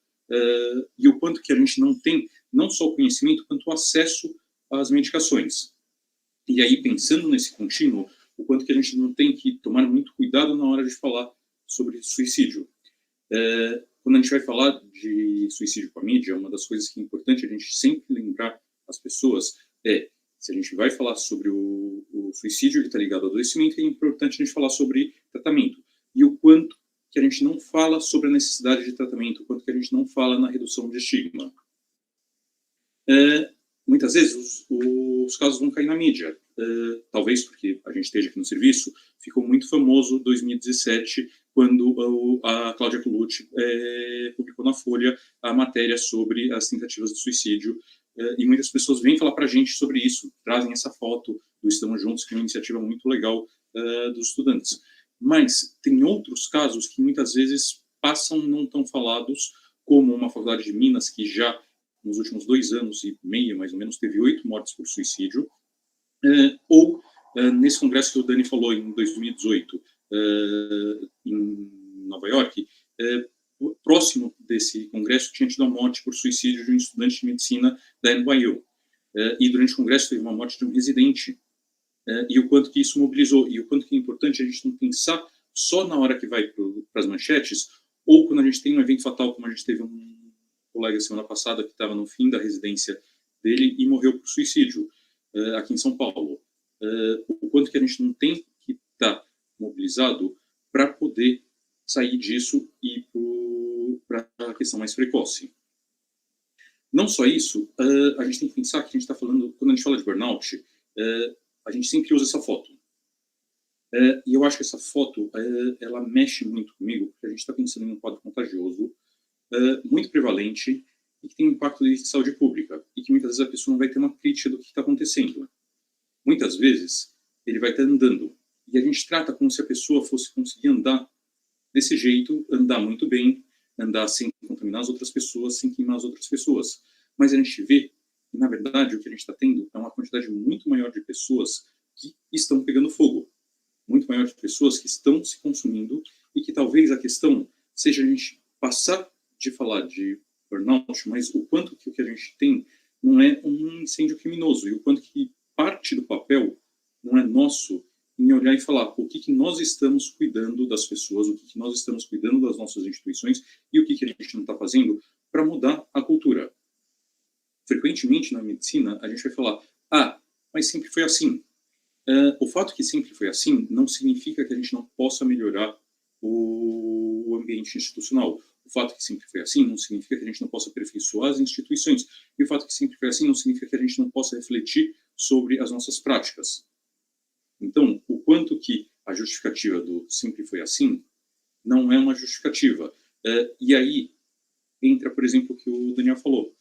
e o quanto que a gente não tem, não só o conhecimento, quanto o acesso às medicações. E aí, pensando nesse contínuo, o quanto que a gente não tem que tomar muito cuidado na hora de falar sobre suicídio. Quando a gente vai falar de suicídio com a mídia, uma das coisas que é importante a gente sempre lembrar as pessoas se a gente vai falar sobre o suicídio, ele está ligado ao adoecimento, é importante a gente falar sobre tratamento. E o quanto que a gente não fala sobre a necessidade de tratamento, o quanto que a gente não fala na redução de estigma. Muitas vezes os casos vão cair na mídia, talvez porque a gente esteja aqui no serviço. Ficou muito famoso 2017, quando a Cláudia Colucci publicou na Folha a matéria sobre as tentativas de suicídio, e muitas pessoas vêm falar para a gente sobre isso, trazem essa foto do Estamos Juntos, que é uma iniciativa muito legal dos estudantes. Mas tem outros casos que muitas vezes passam não tão falados, como uma faculdade de Minas, que já nos últimos 2 anos e meio, mais ou menos, teve 8 mortes por suicídio, ou nesse congresso que o Dani falou em 2018, em Nova York, próximo desse congresso tinha tido a morte por suicídio de um estudante de medicina da NYU, e durante o congresso teve uma morte de um residente, e o quanto que isso mobilizou, e o quanto que é importante a gente não pensar só na hora que vai para as manchetes, ou quando a gente tem um evento fatal, como a gente teve um colega semana passada que estava no fim da residência dele e morreu por suicídio, aqui em São Paulo. O quanto que a gente não tem que estar mobilizado para poder sair disso e para a questão mais precoce. Não só isso, a gente tem que pensar que a gente está falando, quando a gente fala de burnout, a gente sempre usa essa foto. E eu acho que essa foto, ela mexe muito comigo, porque a gente está pensando em um quadro contagioso, muito prevalente, e que tem um impacto de saúde pública, e que muitas vezes a pessoa não vai ter uma crítica do que está acontecendo. Muitas vezes, ele vai estar andando, e a gente trata como se a pessoa fosse conseguir andar desse jeito, andar muito bem, andar sem contaminar as outras pessoas, sem queimar as outras pessoas. Mas a gente vê que, na verdade, o que a gente está tendo é uma quantidade muito maior de pessoas que estão pegando fogo, muito maior de pessoas que estão se consumindo, e que talvez a questão seja a gente passar de falar de burnout, mas o quanto que o que a gente tem não é um incêndio criminoso, e o quanto que parte do papel não é nosso em olhar e falar o que nós estamos cuidando das pessoas, o que nós estamos cuidando das nossas instituições, e o que a gente não está fazendo para mudar a cultura. Frequentemente na medicina a gente vai falar, mas sempre foi assim. O fato que sempre foi assim não significa que a gente não possa melhorar o ambiente institucional. O fato que sempre foi assim não significa que a gente não possa aperfeiçoar as instituições. E o fato que sempre foi assim não significa que a gente não possa refletir sobre as nossas práticas. Então, o quanto que a justificativa do sempre foi assim não é uma justificativa. E aí entra, por exemplo, o que o Daniel falou.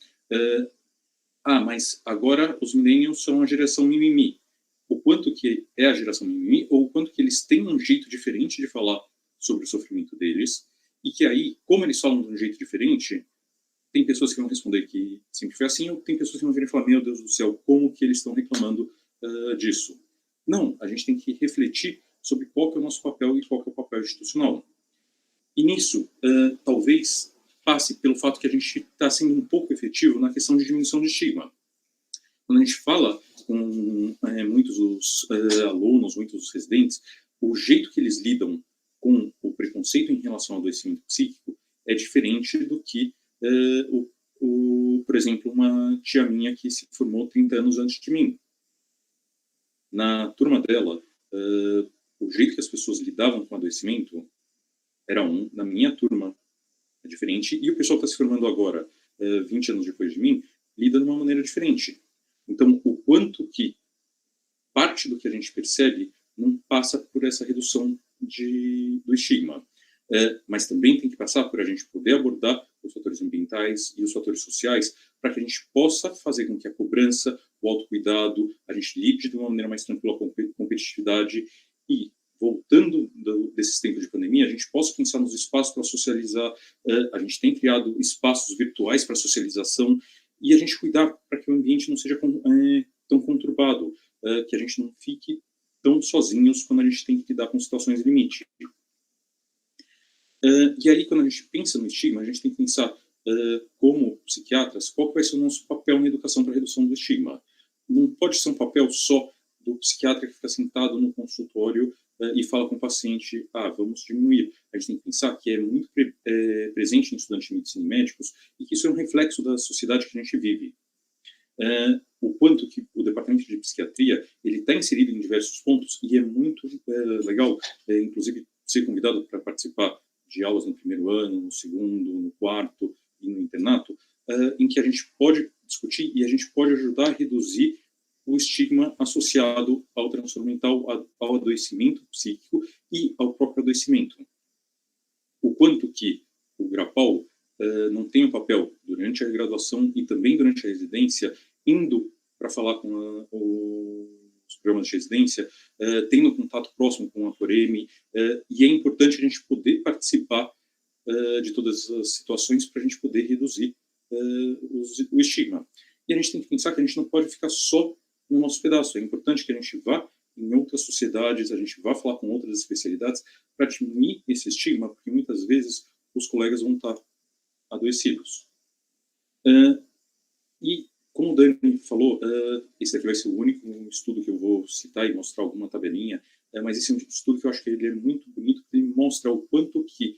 Mas agora os millennials são a geração mimimi. O quanto que é a geração mimimi, ou o quanto que eles têm um jeito diferente de falar sobre o sofrimento deles, e que aí, como eles falam de um jeito diferente, tem pessoas que vão responder que sempre foi assim, ou tem pessoas que vão vir e falar, meu Deus do céu, como que eles estão reclamando disso? Não, a gente tem que refletir sobre qual que é o nosso papel e qual que é o papel institucional. E nisso, talvez passe pelo fato que a gente está sendo um pouco efetivo na questão de diminuição de estigma. Quando a gente fala com muitos dos alunos, muitos dos residentes, o jeito que eles lidam com o preconceito em relação ao adoecimento psíquico é diferente do que, por exemplo, uma tia minha que se formou 30 anos antes de mim. Na turma dela, o jeito que as pessoas lidavam com o adoecimento era na minha turma é diferente, e o pessoal que está se formando agora, 20 anos depois de mim, lida de uma maneira diferente. Então, o quanto que parte do que a gente percebe não passa por essa redução do estigma, mas também tem que passar por a gente poder abordar os fatores ambientais e os fatores sociais, para que a gente possa fazer com que a cobrança, o autocuidado, a gente lide de uma maneira mais tranquila com a competitividade, e, voltando desses tempos de pandemia, a gente possa pensar nos espaços para socializar. A gente tem criado espaços virtuais para socialização, e a gente cuidar para que o ambiente não seja tão conturbado, que a gente não fique tão sozinhos quando a gente tem que lidar com situações limite. E aí, quando a gente pensa no estigma, a gente tem que pensar, como psiquiatras, qual vai ser o nosso papel na educação para a redução do estigma. Não pode ser um papel só do psiquiatra que fica sentado no consultório e fala com o paciente, vamos diminuir. A gente tem que pensar que é muito presente em estudantes de medicina e médicos, e que isso é um reflexo da sociedade que a gente vive. O quanto que o departamento de psiquiatria ele está inserido em diversos pontos, e é muito legal, inclusive, ser convidado para participar de aulas no primeiro ano, no segundo, no quarto e no internato, em que a gente pode discutir e a gente pode ajudar a reduzir o estigma associado ao transtorno mental, ao adoecimento psíquico e ao próprio adoecimento. O quanto que o Grapal não tem um papel durante a graduação e também durante a residência, indo para falar com os programas de residência, tendo contato próximo com a Coreme, e é importante a gente poder participar de todas as situações para a gente poder reduzir o estigma. E a gente tem que pensar que a gente não pode ficar só no nosso pedaço. É importante que a gente vá em outras sociedades, a gente vá falar com outras especialidades para diminuir esse estigma, porque muitas vezes os colegas vão estar adoecidos. E, como o Dani falou, esse aqui vai ser o único estudo que eu vou citar e mostrar alguma tabelinha, mas esse é um estudo que eu acho que ele é muito bonito, que ele mostra o quanto que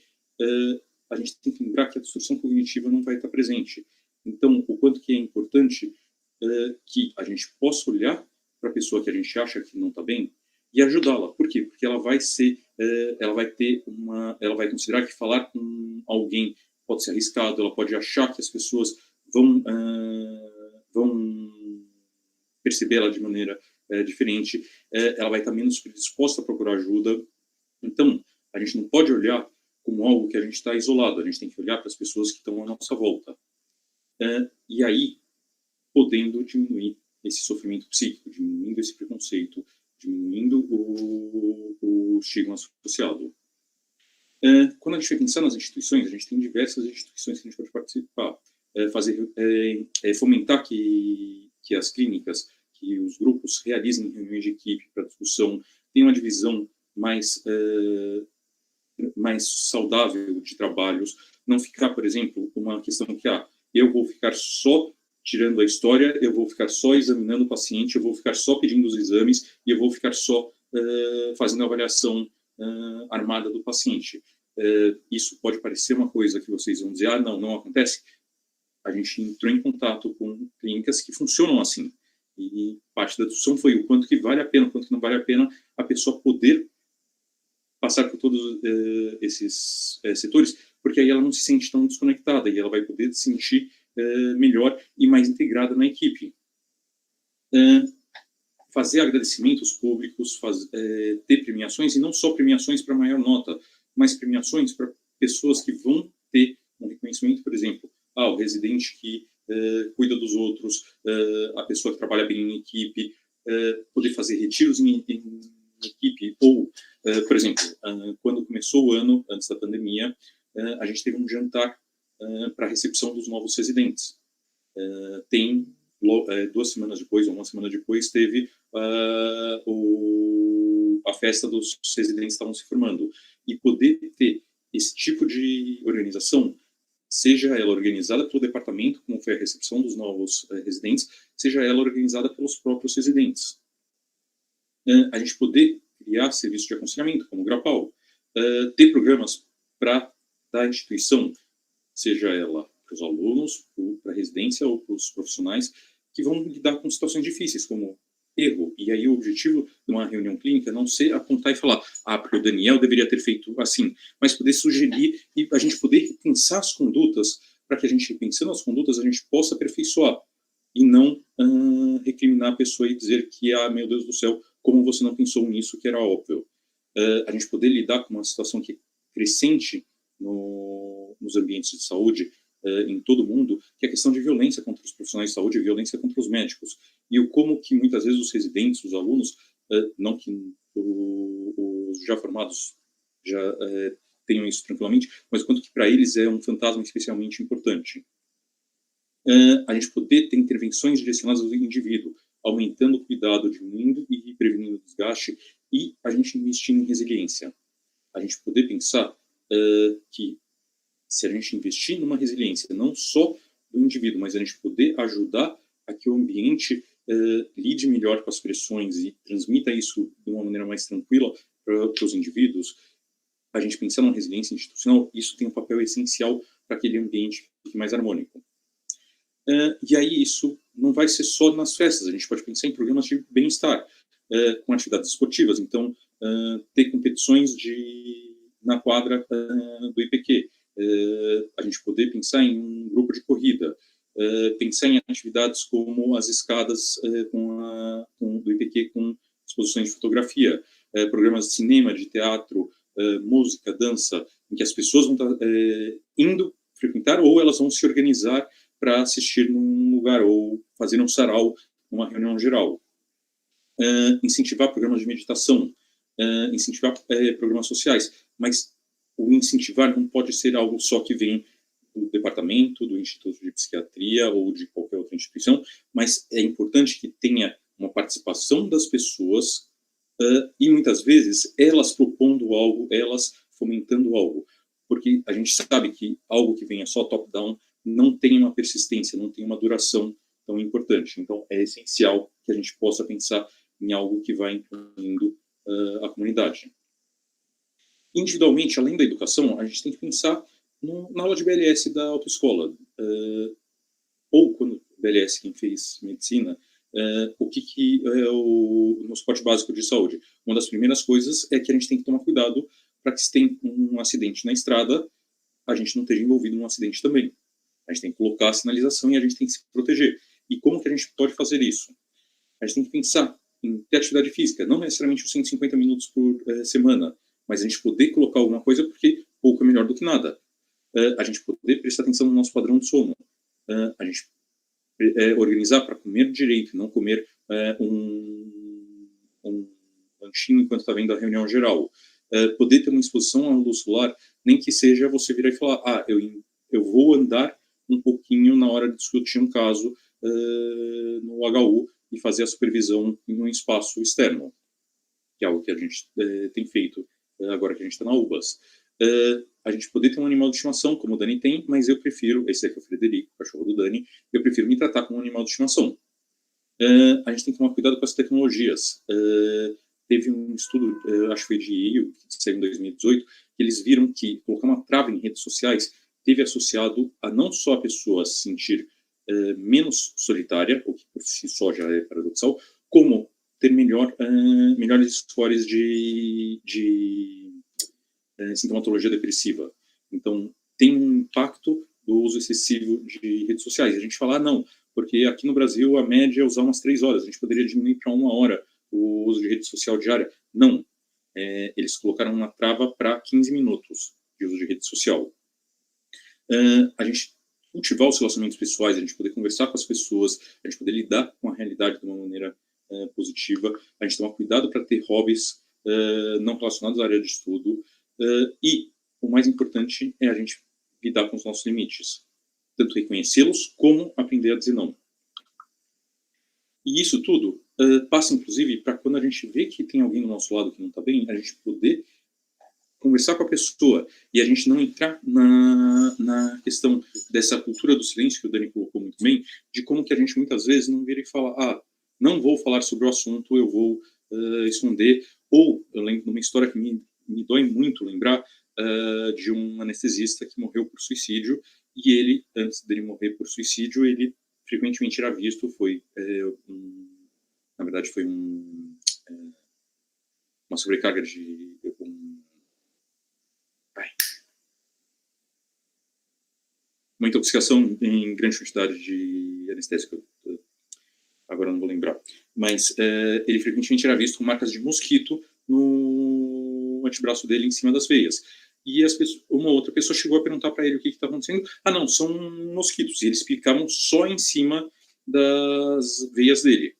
a gente tem que lembrar que a distorção cognitiva não vai estar presente. Então, o quanto que é importante que a gente possa olhar para a pessoa que a gente acha que não está bem e ajudá-la. Por quê? Porque ela vai considerar que falar com alguém pode ser arriscado, ela pode achar que as pessoas vão perceber ela de maneira diferente, ela vai estar menos predisposta a procurar ajuda. Então, a gente não pode olhar como algo que a gente está isolado, a gente tem que olhar para as pessoas que estão à nossa volta. E aí, podendo diminuir esse sofrimento psíquico, diminuindo esse preconceito, diminuindo o estigma associado. Quando a gente vai pensar nas instituições, a gente tem diversas instituições que a gente pode participar, fomentar que as clínicas, que os grupos realizem reuniões de equipe para discussão, tenham uma divisão mais saudável de trabalhos, não ficar, por exemplo, uma questão que eu vou ficar só tirando a história, eu vou ficar só examinando o paciente, eu vou ficar só pedindo os exames e eu vou ficar só fazendo a avaliação armada do paciente. Isso pode parecer uma coisa que vocês vão dizer, não acontece. A gente entrou em contato com clínicas que funcionam assim. E parte da discussão foi o quanto que vale a pena, o quanto que não vale a pena a pessoa poder passar por todos esses setores, porque aí ela não se sente tão desconectada e ela vai poder se sentir melhor e mais integrada na equipe. Fazer agradecimentos públicos, ter premiações, e não só premiações para maior nota, mas premiações para pessoas que vão ter um reconhecimento, por exemplo, o residente que cuida dos outros, a pessoa que trabalha bem em equipe, poder fazer retiros em equipe, ou, por exemplo, quando começou o ano, antes da pandemia, a gente teve um jantar para a recepção dos novos residentes. Tem 2 semanas depois, ou 1 semana depois, teve a festa dos residentes que estavam se formando. E poder ter esse tipo de organização, seja ela organizada pelo departamento, como foi a recepção dos novos residentes, seja ela organizada pelos próprios residentes. A gente poder criar serviços de aconselhamento, como o Grapal, ter programas da instituição, seja ela para os alunos, para a residência ou para os profissionais, que vão lidar com situações difíceis, como erro. E aí o objetivo de uma reunião clínica é não ser apontar e falar, porque o Daniel deveria ter feito assim, mas poder sugerir e a gente poder repensar as condutas, para que a gente, pensando as condutas, a gente possa aperfeiçoar e não recriminar a pessoa e dizer que, meu Deus do céu, como você não pensou nisso, que era óbvio. A gente poder lidar com uma situação que é crescente nos ambientes de saúde, em todo o mundo, que é a questão de violência contra os profissionais de saúde e violência contra os médicos. E como que muitas vezes os residentes, os alunos, não que os já formados já tenham isso tranquilamente, mas quanto que para eles é um fantasma especialmente importante. A gente poder ter intervenções direcionadas ao indivíduo, aumentando o cuidado, diminuindo e prevenindo o desgaste, e a gente investir em resiliência. A gente poder pensar que se a gente investir numa resiliência, não só do indivíduo, mas a gente poder ajudar a que o ambiente lide melhor com as pressões e transmita isso de uma maneira mais tranquila para os indivíduos, a gente pensar numa resiliência institucional, isso tem um papel essencial para aquele ambiente fique mais harmônico. E aí isso não vai ser só nas festas, a gente pode pensar em programas de bem-estar, com atividades esportivas, então ter competições de na quadra do IPQ, a gente poder pensar em um grupo de corrida, pensar em atividades como as escadas do IPQ com exposições de fotografia, programas de cinema, de teatro, música, dança, em que as pessoas vão estar indo frequentar ou elas vão se organizar para assistir num lugar ou fazer um sarau, uma reunião geral. Incentivar programas de meditação, incentivar programas sociais, mas o incentivar não pode ser algo só que vem do departamento, do Instituto de Psiquiatria ou de qualquer outra instituição, mas é importante que tenha uma participação das pessoas e muitas vezes elas propondo algo, elas fomentando algo, porque a gente sabe que algo que venha só top-down não tem uma persistência, não tem uma duração tão importante. Então é essencial que a gente possa pensar em algo que vai incluindo a comunidade. Individualmente, além da educação, a gente tem que pensar na aula de BLS da autoescola, ou quando BLS, quem fez medicina, o que é no suporte básico de saúde. Uma das primeiras coisas é que a gente tem que tomar cuidado para que se tem um acidente na estrada, a gente não esteja envolvido num acidente também. A gente tem que colocar a sinalização e a gente tem que se proteger. E como que a gente pode fazer isso? A gente tem que pensar em ter atividade física, não necessariamente os 150 minutos por semana, mas a gente poder colocar alguma coisa, porque pouco é melhor do que nada. A gente poder prestar atenção no nosso padrão de sono. A gente organizar para comer direito, não comer um lanchinho enquanto está vendo a reunião geral. Poder ter uma exposição à luz solar, nem que seja você virar e falar, eu vou andar um pouquinho na hora de discutir um caso no HU e fazer a supervisão em um espaço externo, que é algo que a gente tem feito agora que a gente está na UBAS. A gente poder ter um animal de estimação, como o Dani tem, mas eu prefiro, esse aqui é o Frederico, o cachorro do Dani, eu prefiro me tratar como um animal de estimação. A gente tem que tomar cuidado com as tecnologias. Teve um estudo, acho que foi de Yale, que saiu em 2018, que eles viram que colocar uma trava em redes sociais teve associado a não só a pessoa se sentir menos solitária, o que por si só já é paradoxal, como ter melhores scores de sintomatologia depressiva. Então, tem um impacto do uso excessivo de redes sociais. A gente fala, não, porque aqui no Brasil a média é usar umas 3 horas, a gente poderia diminuir para 1 hora o uso de rede social diária. Não. Eles colocaram uma trava para 15 minutos de uso de rede social. A gente cultivar os relacionamentos pessoais, a gente poder conversar com as pessoas, a gente poder lidar com a realidade de uma maneira positiva, a gente tomar cuidado para ter hobbies não relacionados à área de estudo, e o mais importante é a gente lidar com os nossos limites, tanto reconhecê-los como aprender a dizer não. E isso tudo passa, inclusive, para quando a gente vê que tem alguém do nosso lado que não está bem, a gente poder conversar com a pessoa e a gente não entrar na questão dessa cultura do silêncio que o Dani colocou muito bem, de como que a gente muitas vezes não vira e fala, não vou falar sobre o assunto, eu vou esconder. Ou eu lembro de uma história que me dói muito lembrar, de um anestesista que morreu por suicídio, e ele, antes dele morrer por suicídio, ele frequentemente era visto, na verdade foi uma sobrecarga de uma intoxicação em grande quantidade de anestésico, agora não vou lembrar, mas ele frequentemente era visto com marcas de mosquito no antebraço dele em cima das veias. E uma outra pessoa chegou a perguntar para ele o que estava acontecendo. Não, são mosquitos. E eles picavam só em cima das veias dele.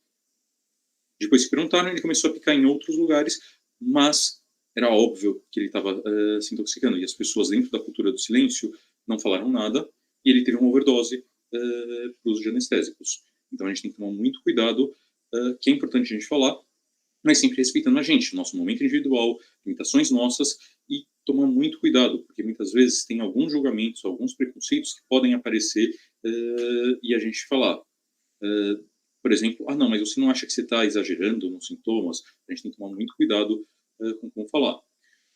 Depois que perguntaram, ele começou a picar em outros lugares, mas era óbvio que ele estava se intoxicando. E as pessoas dentro da cultura do silêncio não falaram nada, e ele teve uma overdose por uso de anestésicos. Então a gente tem que tomar muito cuidado, que é importante a gente falar, mas sempre respeitando a gente, nosso momento individual, limitações nossas, e tomar muito cuidado, porque muitas vezes tem alguns julgamentos, alguns preconceitos que podem aparecer e a gente falar, por exemplo, não, mas você não acha que você está exagerando nos sintomas? A gente tem que tomar muito cuidado com como falar.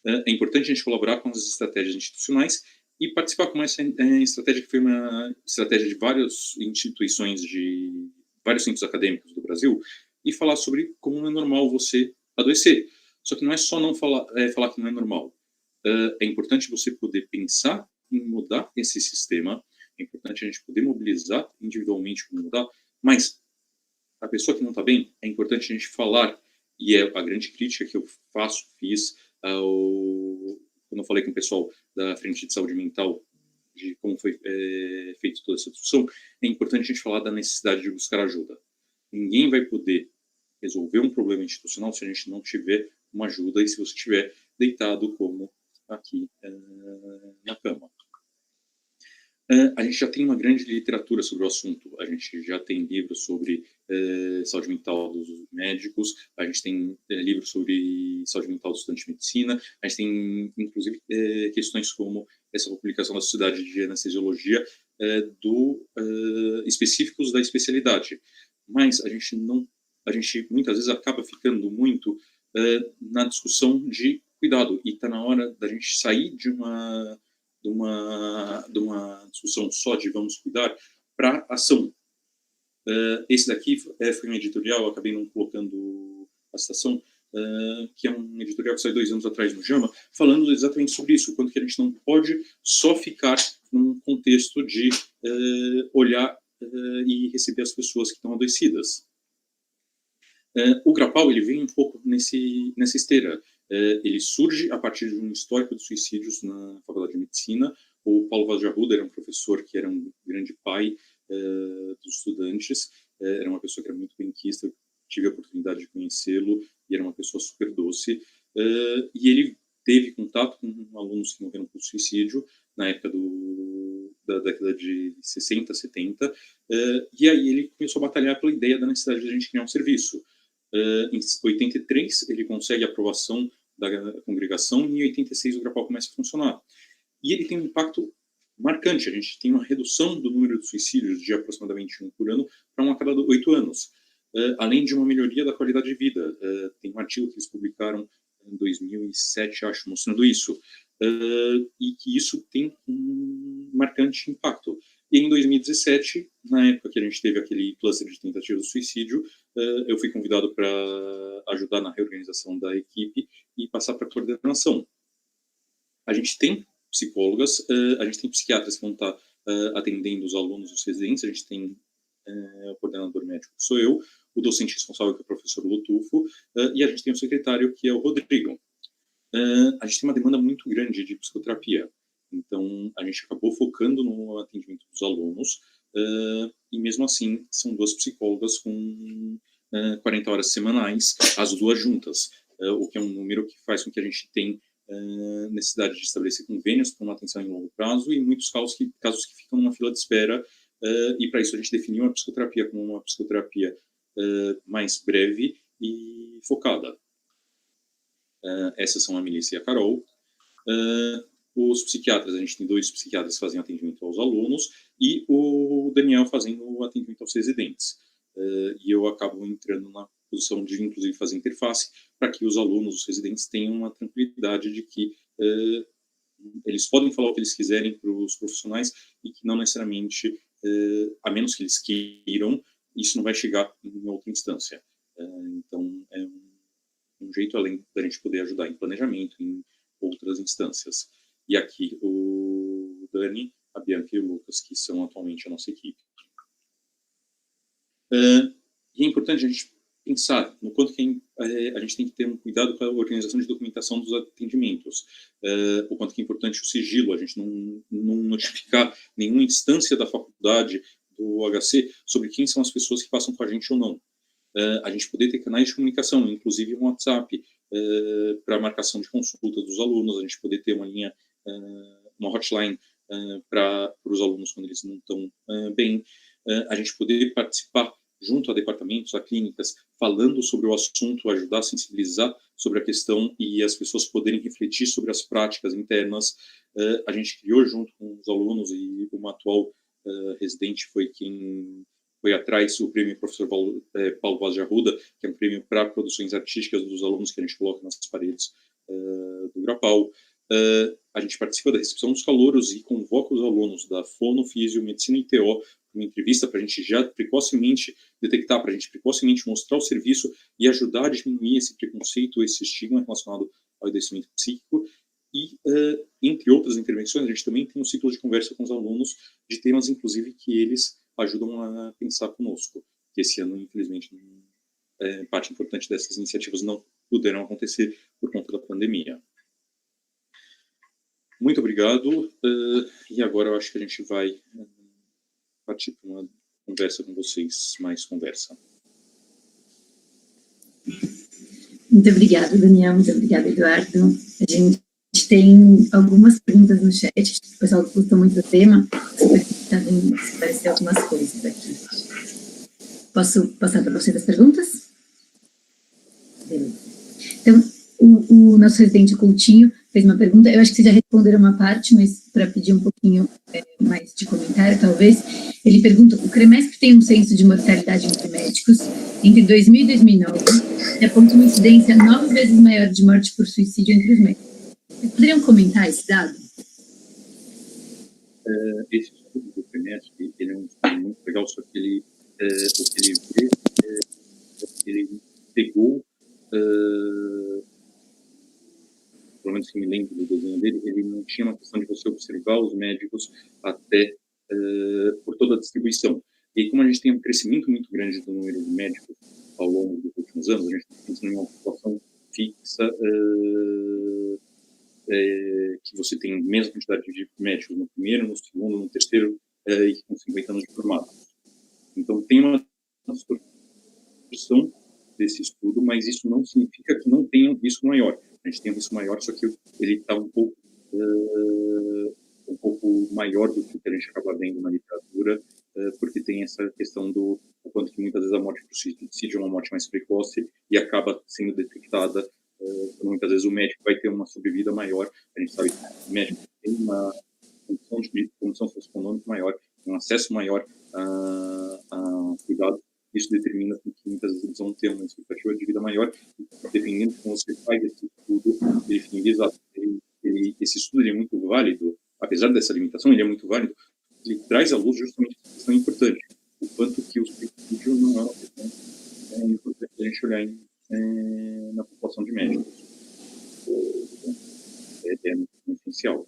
É importante a gente colaborar com as estratégias institucionais e participar com essa estratégia, que foi uma estratégia de várias instituições, de vários centros acadêmicos do Brasil, e falar sobre como não é normal você adoecer. Só que não é só não falar que não é normal. É importante você poder pensar em mudar esse sistema, é importante a gente poder mobilizar individualmente como mudar, mas a pessoa que não está bem, é importante a gente falar, e é a grande crítica que eu fiz quando eu falei com o pessoal da Frente de Saúde Mental, de como foi feita toda essa discussão, é importante a gente falar da necessidade de buscar ajuda. Ninguém vai poder resolver um problema institucional se a gente não tiver uma ajuda e se você estiver deitado como aqui na cama. A gente já tem uma grande literatura sobre o assunto, a gente já tem livros sobre saúde mental dos médicos, a gente tem livros sobre saúde mental do estudante de medicina, a gente tem, inclusive, questões como essa publicação da Sociedade de Anestesiologia específicos da especialidade. Mas a gente muitas vezes acaba ficando muito na discussão de cuidado, e está na hora da gente sair de uma discussão só de vamos cuidar para ação. Esse daqui foi um editorial, eu acabei não colocando a citação, que é um editorial que saiu 2 anos atrás no JAMA, falando exatamente sobre isso, o quanto que a gente não pode só ficar num contexto de olhar e receber as pessoas que estão adoecidas. O Grapal, ele vem um pouco nessa esteira. Ele surge a partir de um histórico de suicídios na Faculdade de Medicina. O Paulo Vaz de Arruda era um professor que era um grande pai dos estudantes, era uma pessoa que era muito benquista, eu tive a oportunidade de conhecê-lo, e era uma pessoa super doce, e ele teve contato com alunos que morreram por suicídio na época da década de 60, 70, e aí ele começou a batalhar pela ideia da necessidade de a gente criar um serviço. Em 83 ele consegue a aprovação da congregação, e em 86 o Grapal começa a funcionar. E ele tem um impacto marcante, a gente tem uma redução do número de suicídios de aproximadamente 1 por ano para 1 a cada 8 anos, além de uma melhoria da qualidade de vida. Tem um artigo que eles publicaram em 2007, acho, mostrando isso, e que isso tem um marcante impacto. E em 2017, na época que a gente teve aquele cluster de tentativas de suicídio, eu fui convidado para ajudar na reorganização da equipe e passar para a coordenação. A gente tem psicólogas, a gente tem psiquiatras que vão estar atendendo os alunos, os residentes, a gente tem o coordenador médico, que sou eu, o docente responsável, que é o professor Lutufo, e a gente tem o secretário, que é o Rodrigo. A gente tem uma demanda muito grande de psicoterapia, então a gente acabou focando no atendimento dos alunos, e mesmo assim são 2 psicólogas com 40 horas semanais, as 2 juntas, o que é um número que faz com que a gente tenha necessidade de estabelecer convênios para uma atenção em longo prazo, e muitos casos que ficam numa fila de espera, e para isso a gente definiu a psicoterapia como uma psicoterapia mais breve e focada. Essas são a Melissa e a Carol. Os psiquiatras, a gente tem 2 psiquiatras que fazem atendimento aos alunos, e o Daniel fazendo o atendimento aos residentes. E eu acabo entrando na posição de, inclusive, fazer interface para que os alunos, os residentes, tenham uma tranquilidade de que eles podem falar o que eles quiserem para os profissionais, e que não necessariamente, a menos que eles queiram, isso não vai chegar em outra instância. Então, é um jeito além da gente poder ajudar em planejamento, em outras instâncias. E aqui o Dani, a Bianca e o Lucas, que são atualmente a nossa equipe. E é importante a gente pensar no quanto que a gente tem que ter um cuidado com a organização de documentação dos atendimentos, o quanto que é importante o sigilo, a gente não notificar nenhuma instância da faculdade, do HC, sobre quem são as pessoas que passam com a gente ou não. A gente poder ter canais de comunicação, inclusive um WhatsApp, para marcação de consulta dos alunos, a gente poder ter uma linha, uma hotline para os alunos quando eles não estão bem, a gente poder participar junto a departamentos, a clínicas, falando sobre o assunto, ajudar a sensibilizar sobre a questão e as pessoas poderem refletir sobre as práticas internas. A gente criou junto com os alunos, e uma atual residente foi quem foi atrás o prêmio professor Paulo Vaz de Arruda, que é um prêmio para produções artísticas dos alunos que a gente coloca nas paredes do Grapal. A gente participa da recepção dos calouros e convoca os alunos da Fono, Físio, Medicina e TO para uma entrevista, para a gente já precocemente detectar, para a gente precocemente mostrar o serviço e ajudar a diminuir esse preconceito, esse estigma relacionado ao adoecimento psíquico. E E, entre outras intervenções, a gente também tem um ciclo de conversa com os alunos de temas, inclusive, que eles ajudam a pensar conosco. Que esse ano, infelizmente, parte importante dessas iniciativas não puderam acontecer por conta da pandemia. Muito obrigado. E agora eu acho que a gente vai partir para uma conversa com vocês, mais conversa. Muito obrigada, Daniel. Muito obrigada, Eduardo. A gente tem algumas perguntas no chat. O pessoal gosta muito do tema. Está vendo aparecer algumas coisas aqui. Posso passar para vocês as perguntas? Beleza. Então, o nosso residente Coutinho fez uma pergunta. Eu acho que vocês já responderam uma parte, mas para pedir um pouquinho mais de comentário, talvez. Ele pergunta: o CREMESP tem um censo de mortalidade entre médicos entre 2000 e 2009 e aponta uma incidência 9 vezes maior de morte por suicídio entre os médicos. Vocês poderiam comentar esse dado? Esse estudo do CREMESP, ele é um estudo muito legal, só que ele, o que ele vê, ele pegou, pelo menos que me lembro do desenho dele, ele não tinha uma questão de você observar os médicos até por toda a distribuição. E como a gente tem um crescimento muito grande do número de médicos ao longo dos últimos anos, a gente está pensando em uma população fixa, que você tem a mesma quantidade de médicos no primeiro, no segundo, no terceiro, e com 50 anos de formato. Então, tem uma distorção desse estudo, mas isso não significa que não tenha um risco maior. A gente tem um risco maior, só que ele está um pouco maior do que a gente acaba vendo na literatura, porque tem essa questão do quanto que muitas vezes a morte por suicídio é uma morte mais precoce e acaba sendo detectada. Muitas vezes o médico vai ter uma sobrevida maior. A gente sabe que o médico tem uma condição socioeconômica maior, tem um acesso maior a cuidados. Isso determina que muitas vezes eles vão ter uma expectativa de vida maior, e dependendo de como você faz esse estudo, ele fica exato. Esse estudo é muito válido, apesar dessa limitação, ele é muito válido, ele traz à luz justamente essa questão importante, o quanto que o suicídio não é uma questão importante a gente olhar na população de médicos. É muito essencial.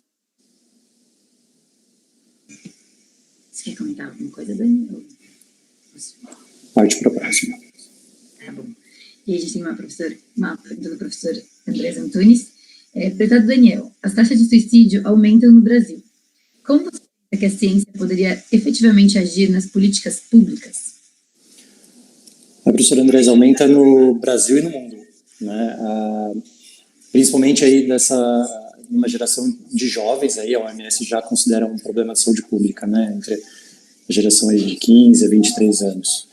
Você quer comentar alguma coisa, Daniel? Parte para a próxima. Tá bom. E a gente tem uma pergunta do professor Andrés Antunes. Prezado Daniel, as taxas de suicídio aumentam no Brasil. Como você acha que a ciência poderia efetivamente agir nas políticas públicas? A professora Andrés, aumenta no Brasil e no mundo, né? Principalmente aí numa geração de jovens, aí a OMS já considera um problema de saúde pública, né? Entre a geração aí de 15 a 23 anos.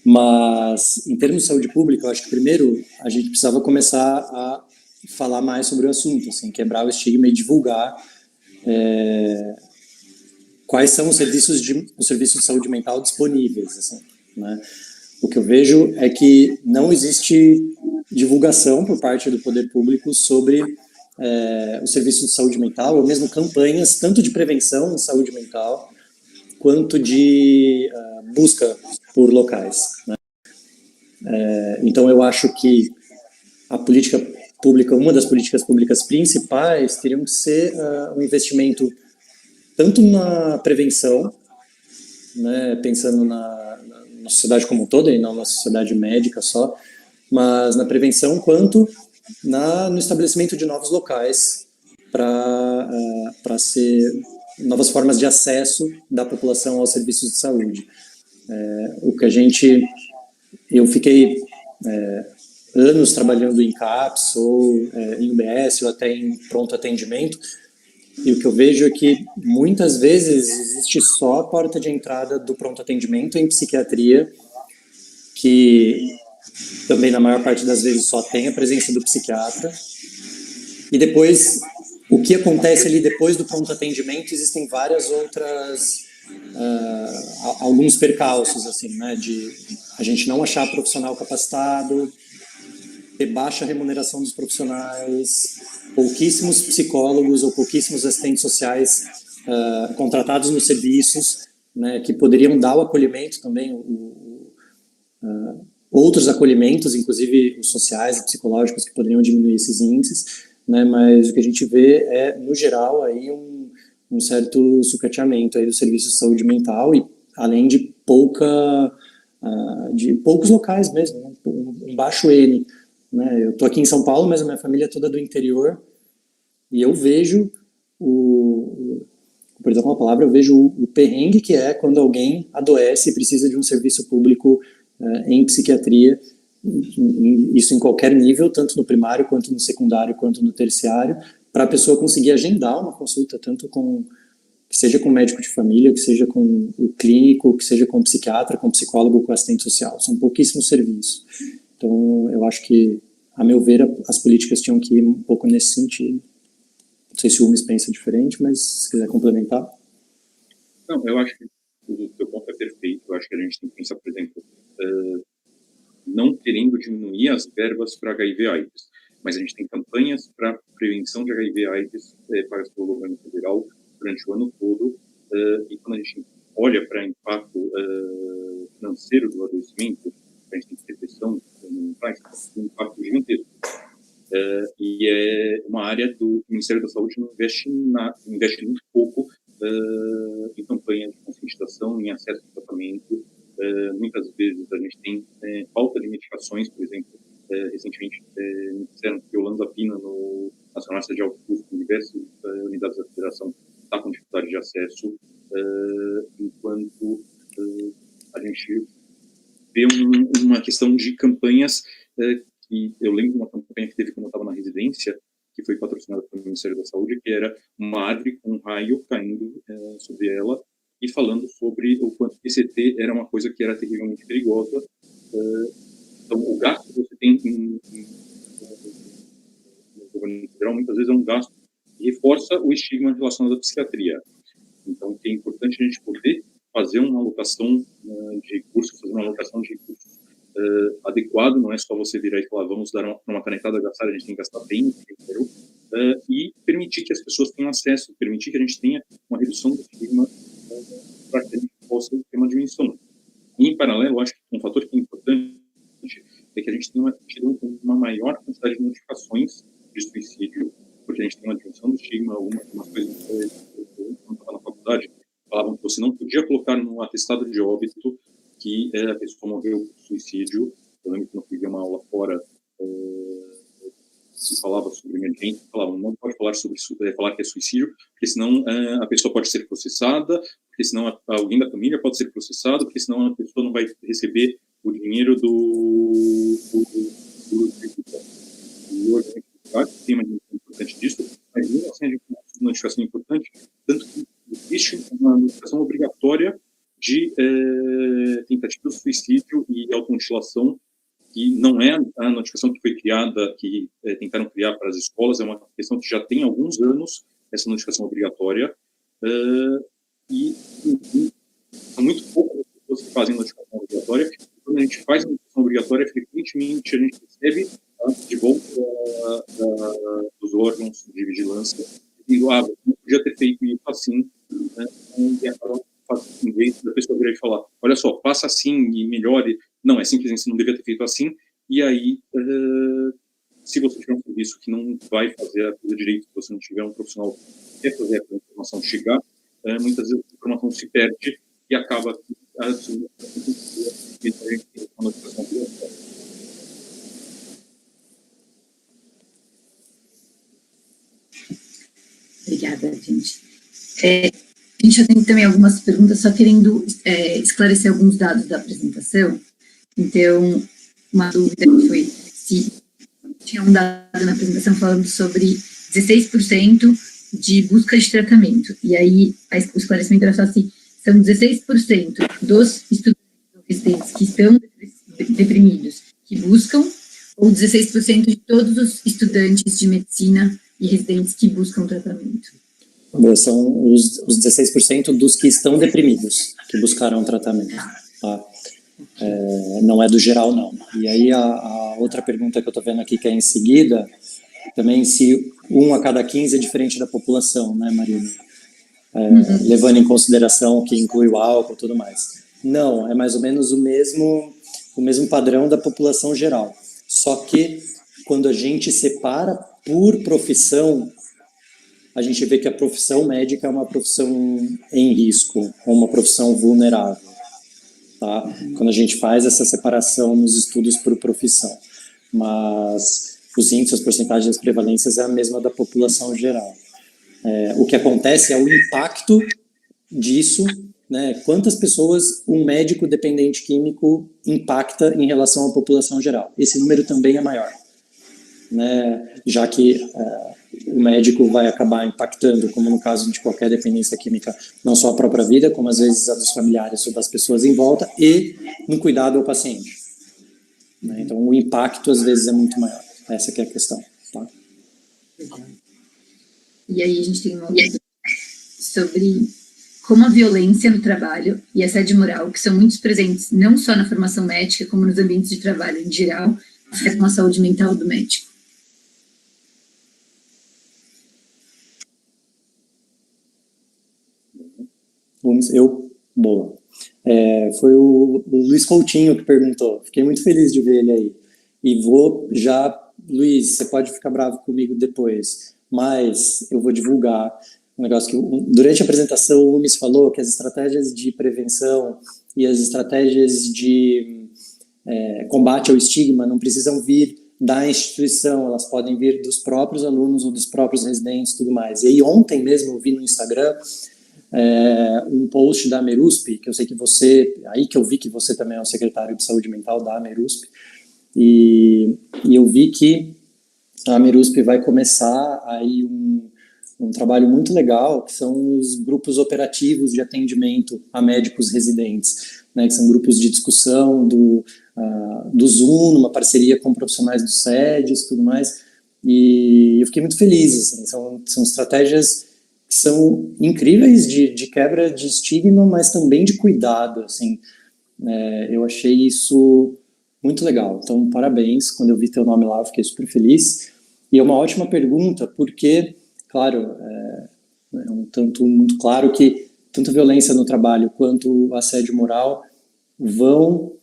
Mas, em termos de saúde pública, eu acho que primeiro a gente precisava começar a falar mais sobre o assunto, assim, quebrar o estigma e divulgar quais são os serviços de saúde mental disponíveis, assim, né? O que eu vejo é que não existe divulgação por parte do poder público sobre os serviços de saúde mental, ou mesmo campanhas, tanto de prevenção em saúde mental, quanto de busca por locais, né? Então, eu acho que a política pública, uma das políticas públicas principais, teriam que ser um investimento tanto na prevenção, né, pensando na sociedade como um todo, e não na sociedade médica só, mas na prevenção, quanto no estabelecimento de novos locais para ser novas formas de acesso da população aos serviços de saúde. Eu fiquei anos trabalhando em CAPS, ou em UBS, ou até em pronto atendimento, e o que eu vejo é que muitas vezes existe só a porta de entrada do pronto atendimento em psiquiatria, que também na maior parte das vezes só tem a presença do psiquiatra, e depois o que acontece ali depois do pronto atendimento, existem várias outras, alguns percalços, assim, né, de a gente não achar profissional capacitado, ter baixa remuneração dos profissionais, pouquíssimos psicólogos ou pouquíssimos assistentes sociais contratados nos serviços, né, que poderiam dar o acolhimento também, outros acolhimentos, inclusive os sociais e psicológicos, que poderiam diminuir esses índices. né, mas o que a gente vê é, no geral, aí um certo sucateamento aí do serviço de saúde mental, e além de de poucos locais mesmo, né, um baixo N, né, eu estou aqui em São Paulo, mas a minha família é toda do interior, e eu vejo perdão com a palavra, eu vejo o perrengue que é quando alguém adoece e precisa de um serviço público em psiquiatria, isso em qualquer nível, tanto no primário, quanto no secundário, quanto no terciário, para a pessoa conseguir agendar uma consulta, tanto que seja com médico de família, que seja com o clínico, que seja com o psiquiatra, com o psicólogo, com o assistente social. São pouquíssimos serviços. Então, eu acho que, a meu ver, as políticas tinham que ir um pouco nesse sentido. Não sei se o UMES pensa diferente, mas se quiser complementar. Não, eu acho que o teu ponto é perfeito. Eu acho que a gente tem que pensar, por exemplo, não querendo diminuir as verbas para HIV/AIDS, mas a gente tem campanhas para prevenção de HIV/AIDS pagas pelo governo federal durante o ano todo, e quando a gente olha para o impacto financeiro do adoecimento, a gente tem proteção, um impacto gigantesco. E é uma área do Ministério da Saúde que investe muito pouco em campanha de conscientização, em acesso ao tratamento. Muitas vezes a gente tem falta de medicações, por exemplo, recentemente me disseram que olanzapina no Nacional de Alto Custo, em diversas unidades da federação, está com dificuldade de acesso, enquanto a gente vê uma questão de campanhas, que eu lembro de uma campanha que teve quando eu estava na residência, que foi patrocinada pelo Ministério da Saúde, que era uma árvore com um raio caindo sobre ela e falando sobre o quanto PCT era uma coisa que era terrivelmente perigosa. Então, o gasto que você tem no governo federal, muitas vezes é um gasto que reforça o estigma relacionado à psiquiatria. Então, que é importante a gente poder fazer uma alocação de recursos, fazer uma alocação de recursos adequado, não é só você virar e falar, vamos dar uma canetada a gastar, a gente tem que gastar bem dinheiro, e permitir que as pessoas tenham acesso, permitir que a gente tenha uma redução do estigma para que a gente possa ter uma diminuição. E, em paralelo, acho que um fator que é importante é que a gente tenha tido uma maior quantidade de notificações de suicídio, porque a gente tem uma diminuição do estigma, algumas coisas quando estava na faculdade, falavam que você não podia colocar no atestado de óbito que a pessoa morreu por suicídio. Eu lembro que eu fui ver uma aula fora, se falava sobre emergência, falavam, não pode falar falar que é suicídio, porque senão a pessoa pode ser processada, porque senão alguém da família pode ser processado, porque senão a pessoa não vai receber o dinheiro do tributo. E hoje a gente tem uma notificação importante disso, mas mesmo assim a gente tem uma notificação importante, tanto que existe uma notificação obrigatória de tentativa de suicídio e automutilação, que não é a notificação que foi criada, que tentaram criar para as escolas, é uma questão que já tem alguns anos, essa notificação obrigatória, e são muito poucas as pessoas que fazem notificação obrigatória. Quando a gente faz a notificação obrigatória, frequentemente a gente recebe de volta dos órgãos de vigilância, dizendo, você não podia ter feito isso assim, e acaba em vez da pessoa virar e falar, olha só, faça assim e melhore, não, é simplesmente você não devia ter feito assim, e aí, se você tiver um serviço que não vai fazer a coisa direito, se você não tiver um profissional que quer fazer a informação chegar, muitas vezes a informação se perde e acaba a gente tem uma notificação obrigatória. Obrigada, gente. A gente já tem também algumas perguntas, só querendo esclarecer alguns dados da apresentação. Então, uma dúvida que foi se tinha um dado na apresentação falando sobre 16% de busca de tratamento. E aí, o esclarecimento era só assim, são 16% dos estudantes residentes que estão deprimidos, que buscam, ou 16% de todos os estudantes de medicina e residentes que buscam tratamento? São os 16% dos que estão deprimidos, que buscaram tratamento. Tá? Não é do geral, não. E aí a outra pergunta que eu estou vendo aqui, que é em seguida, também se 1 a cada 15 é diferente da população, né, Marina? Levando em consideração que inclui o álcool e tudo mais. Não, é mais ou menos o mesmo padrão da população geral. Só que quando a gente separa por profissão, a gente vê que a profissão médica é uma profissão em risco, ou uma profissão vulnerável, tá? Quando a gente faz essa separação nos estudos por profissão. Mas os índices, as porcentagens, as prevalências é a mesma da população geral. O que acontece é o impacto disso, né? Quantas pessoas um médico dependente químico impacta em relação à população geral. Esse número também é maior, né? Já que o médico vai acabar impactando, como no caso de qualquer dependência química, não só a própria vida, como às vezes a dos familiares ou das pessoas em volta, e no cuidado ao paciente, né? Então o impacto às vezes é muito maior. Essa que é a questão, tá? E aí a gente tem uma outra sobre como a violência no trabalho e assédio moral, que são muito presentes não só na formação médica, como nos ambientes de trabalho em geral, afetam a saúde mental do médico. Boa. Foi o Luiz Coutinho que perguntou. Fiquei muito feliz de ver ele aí. E Luiz, você pode ficar bravo comigo depois, mas eu vou divulgar um negócio que durante a apresentação o Umes falou que as estratégias de prevenção e as estratégias de combate ao estigma não precisam vir da instituição, elas podem vir dos próprios alunos ou dos próprios residentes e tudo mais. E aí ontem mesmo eu vi no Instagram um post da Amerusp, que eu sei que aí que eu vi que você também é o secretário de saúde mental da Amerusp, e eu vi que a Amerusp vai começar aí um trabalho muito legal, que são os grupos operativos de atendimento a médicos residentes, né, que são grupos de discussão do Zoom, numa parceria com profissionais do SEDES e tudo mais, e eu fiquei muito feliz, assim, são estratégias que são incríveis de quebra de estigma, mas também de cuidado, assim, eu achei isso muito legal, então parabéns, quando eu vi teu nome lá eu fiquei super feliz, e é uma ótima pergunta, porque, claro, é um tanto muito claro que tanto violência no trabalho quanto assédio moral vão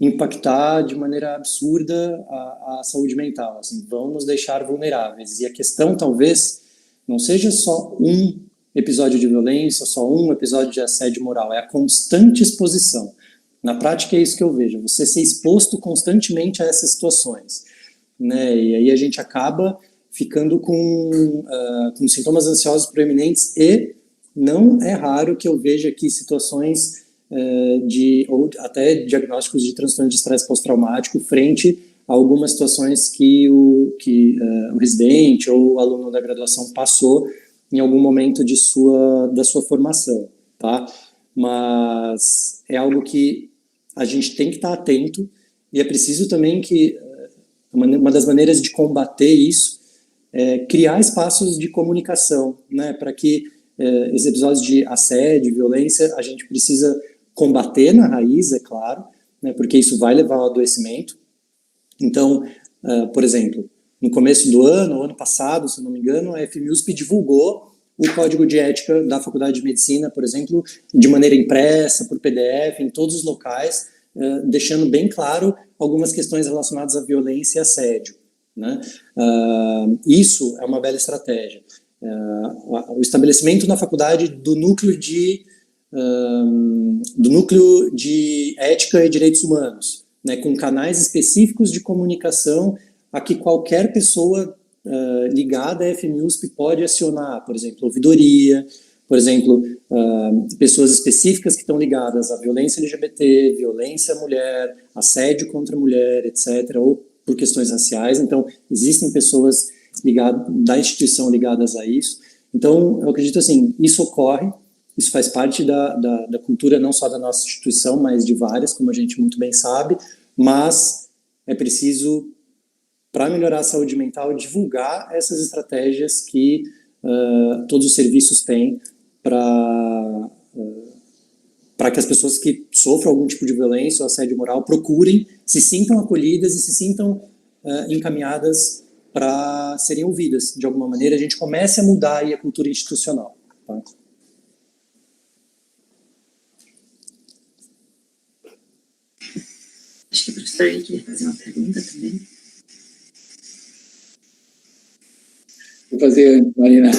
impactar de maneira absurda a saúde mental, assim, vão nos deixar vulneráveis, e a questão talvez não seja só um episódio de violência, só um episódio de assédio moral, é a constante exposição. Na prática é isso que eu vejo, você ser exposto constantemente a essas situações, né? E aí a gente acaba ficando com sintomas ansiosos proeminentes e não é raro que eu veja aqui situações ou até diagnósticos de transtorno de estresse pós-traumático frente a algumas situações que o residente ou o aluno da graduação passou em algum momento da sua formação, tá? Mas é algo que a gente tem que estar atento e é preciso também que uma das maneiras de combater isso é criar espaços de comunicação, né, para que esses episódios de assédio, violência, a gente precisa combater na raiz, é claro, né, porque isso vai levar ao adoecimento. Então, por exemplo, no começo do ano passado, se não me engano, a FMUSP divulgou o código de ética da Faculdade de Medicina, por exemplo, de maneira impressa, por PDF, em todos os locais, deixando bem claro algumas questões relacionadas à violência e assédio, né? Isso é uma bela estratégia. O estabelecimento na faculdade do núcleo de ética e direitos humanos, né, com canais específicos de comunicação a que qualquer pessoa ligada à FMUSP pode acionar, por exemplo, ouvidoria, por exemplo, pessoas específicas que estão ligadas à violência LGBT, violência à mulher, assédio contra a mulher, etc., ou por questões raciais. Então, existem pessoas da instituição ligadas a isso. Então, eu acredito assim, isso ocorre, isso faz parte da cultura não só da nossa instituição, mas de várias, como a gente muito bem sabe, mas é preciso, para melhorar a saúde mental, divulgar essas estratégias que todos os serviços têm para que as pessoas que sofram algum tipo de violência ou assédio moral procurem, se sintam acolhidas e se sintam encaminhadas para serem ouvidas. De alguma maneira, a gente comece a mudar aí a cultura institucional. Tá? Acho que o professor queria fazer uma pergunta também. Vou fazer, Marina.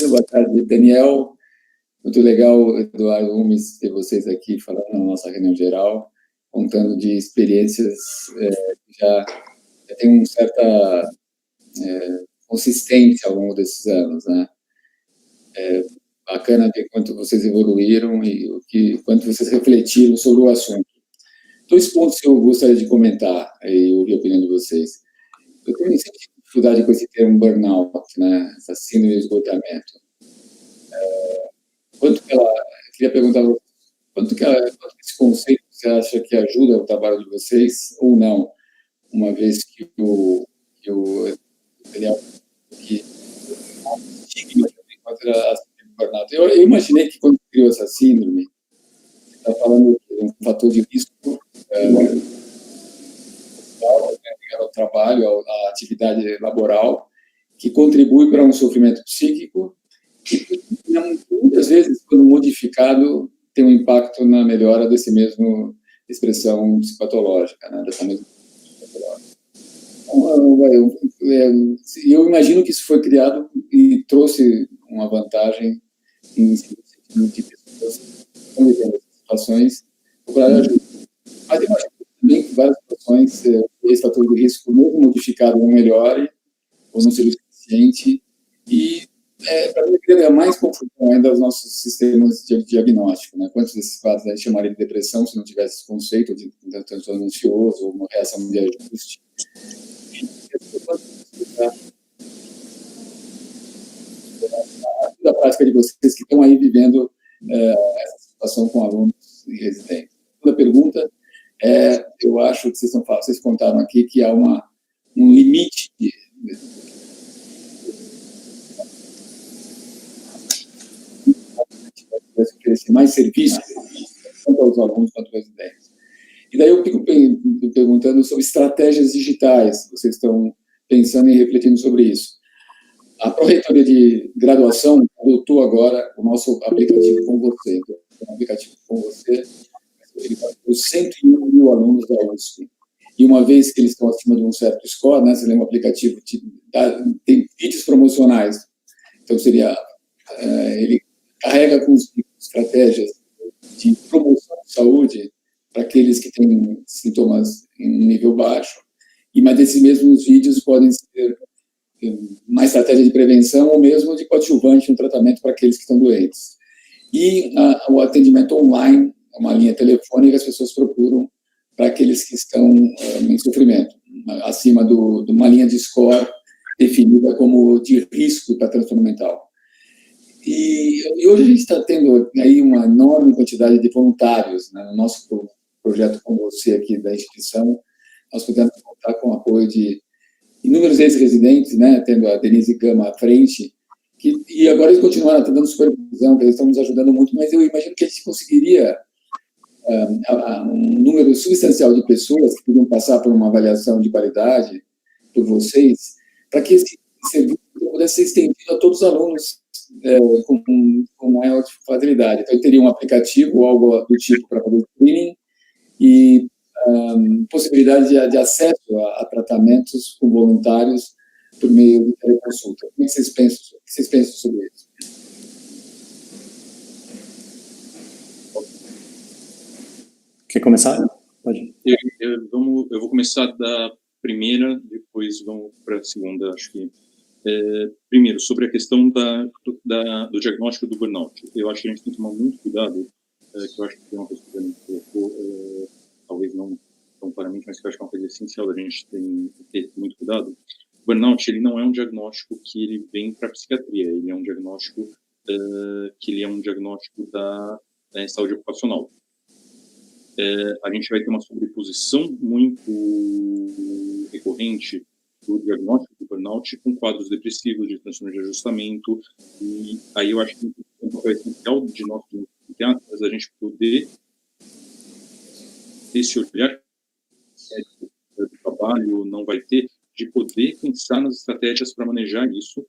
Boa tarde, Daniel. Muito legal, Eduardo Umes, ter vocês aqui falando na nossa reunião geral, contando de experiências que já tem uma certa consistência ao longo desses anos, né? Bacana ver quanto vocês evoluíram e quanto vocês refletiram sobre o assunto. 2 pontos que eu gostaria de comentar e ouvir a opinião de vocês. Eu tenho sempre dificuldade com esse termo burnout, né? Essa síndrome de esgotamento. Eu queria perguntar quanto que esse conceito você acha que ajuda o trabalho de vocês ou não, uma vez que o Daniel que estigma contra a síndrome de burnout. Eu imaginei que quando criou essa síndrome, você está falando de um fator de risco ao trabalho, à atividade laboral, que contribui para um sofrimento psíquico e, muitas vezes, quando modificado, tem um impacto na melhora desse mesmo expressão psicopatológica, né, dessa mesma psicopatológica. Então, eu imagino que isso foi criado e trouxe uma vantagem em sentido de pessoas que estão vivendo essas situações, procurar ajuda. Mas eu imagino também que várias situações, esse fator de risco mesmo modificado não melhore, ou não seja o suficiente, e para mim, cria mais confusão ainda aos nossos sistemas de diagnóstico, né? Quantos desses quadros a gente chamaria de depressão se não tivesse esse conceito de transtorno ansioso ou uma reação de ajuste? Da prática de vocês que estão aí vivendo essa situação com alunos e residentes. A segunda pergunta eu acho que vocês contaram aqui que há um limite vai oferecer mais serviços, tanto aos alunos quanto aos residentes. E daí eu fico perguntando sobre estratégias digitais, vocês estão pensando e refletindo sobre isso. A Pró-Reitoria de Graduação adotou agora o nosso aplicativo Com Você. Então, o aplicativo Com Você para os 101 mil alunos da USP. E uma vez que eles estão acima de um certo score, né, você lembra, o aplicativo tem vídeos promocionais. Então, ele carrega com estratégias de promoção de saúde para aqueles que têm sintomas em um nível baixo, mas esses mesmos vídeos podem ser uma estratégia de prevenção ou mesmo de coadjuvante no tratamento para aqueles que estão doentes. E o atendimento online, uma linha telefônica que as pessoas procuram para aqueles que estão em sofrimento, acima de uma linha de score definida como de risco para transtorno mental. E hoje a gente está tendo aí uma enorme quantidade de voluntários, né? No nosso projeto Com Você aqui da instituição, nós pudemos contar com o apoio de inúmeros ex-residentes, né? Tendo a Denise Gama à frente, e agora eles continuaram dando supervisão, que eles estão nos ajudando muito, mas eu imagino que a gente conseguiria um número substancial de pessoas que podiam passar por uma avaliação de qualidade por vocês, para que esse serviço pudesse ser estendido a todos os alunos com maior facilidade. Então, eu teria um aplicativo ou algo do tipo para fazer screening e possibilidade de acesso a tratamentos com voluntários por meio de teleconsulta. O que vocês pensam sobre isso? Quer começar? Pode. Eu vou começar da primeira, depois vamos para a segunda, acho que. Primeiro, sobre a questão do diagnóstico do burnout. Eu acho que a gente tem que tomar muito cuidado, que eu acho que é uma coisa que você colocou, talvez não tão claramente, mas que eu acho que é uma coisa essencial da gente ter muito cuidado. O burnout, ele não é um diagnóstico que ele vem para a psiquiatria, ele é um diagnóstico da saúde ocupacional. A gente vai ter uma sobreposição muito recorrente do diagnóstico do burnout com quadros depressivos, de transtorno de ajustamento, e aí eu acho que é um papel essencial de nós, como psiquiatras, a gente poder ter esse olhar do trabalho, não vai ter, de poder pensar nas estratégias para manejar isso,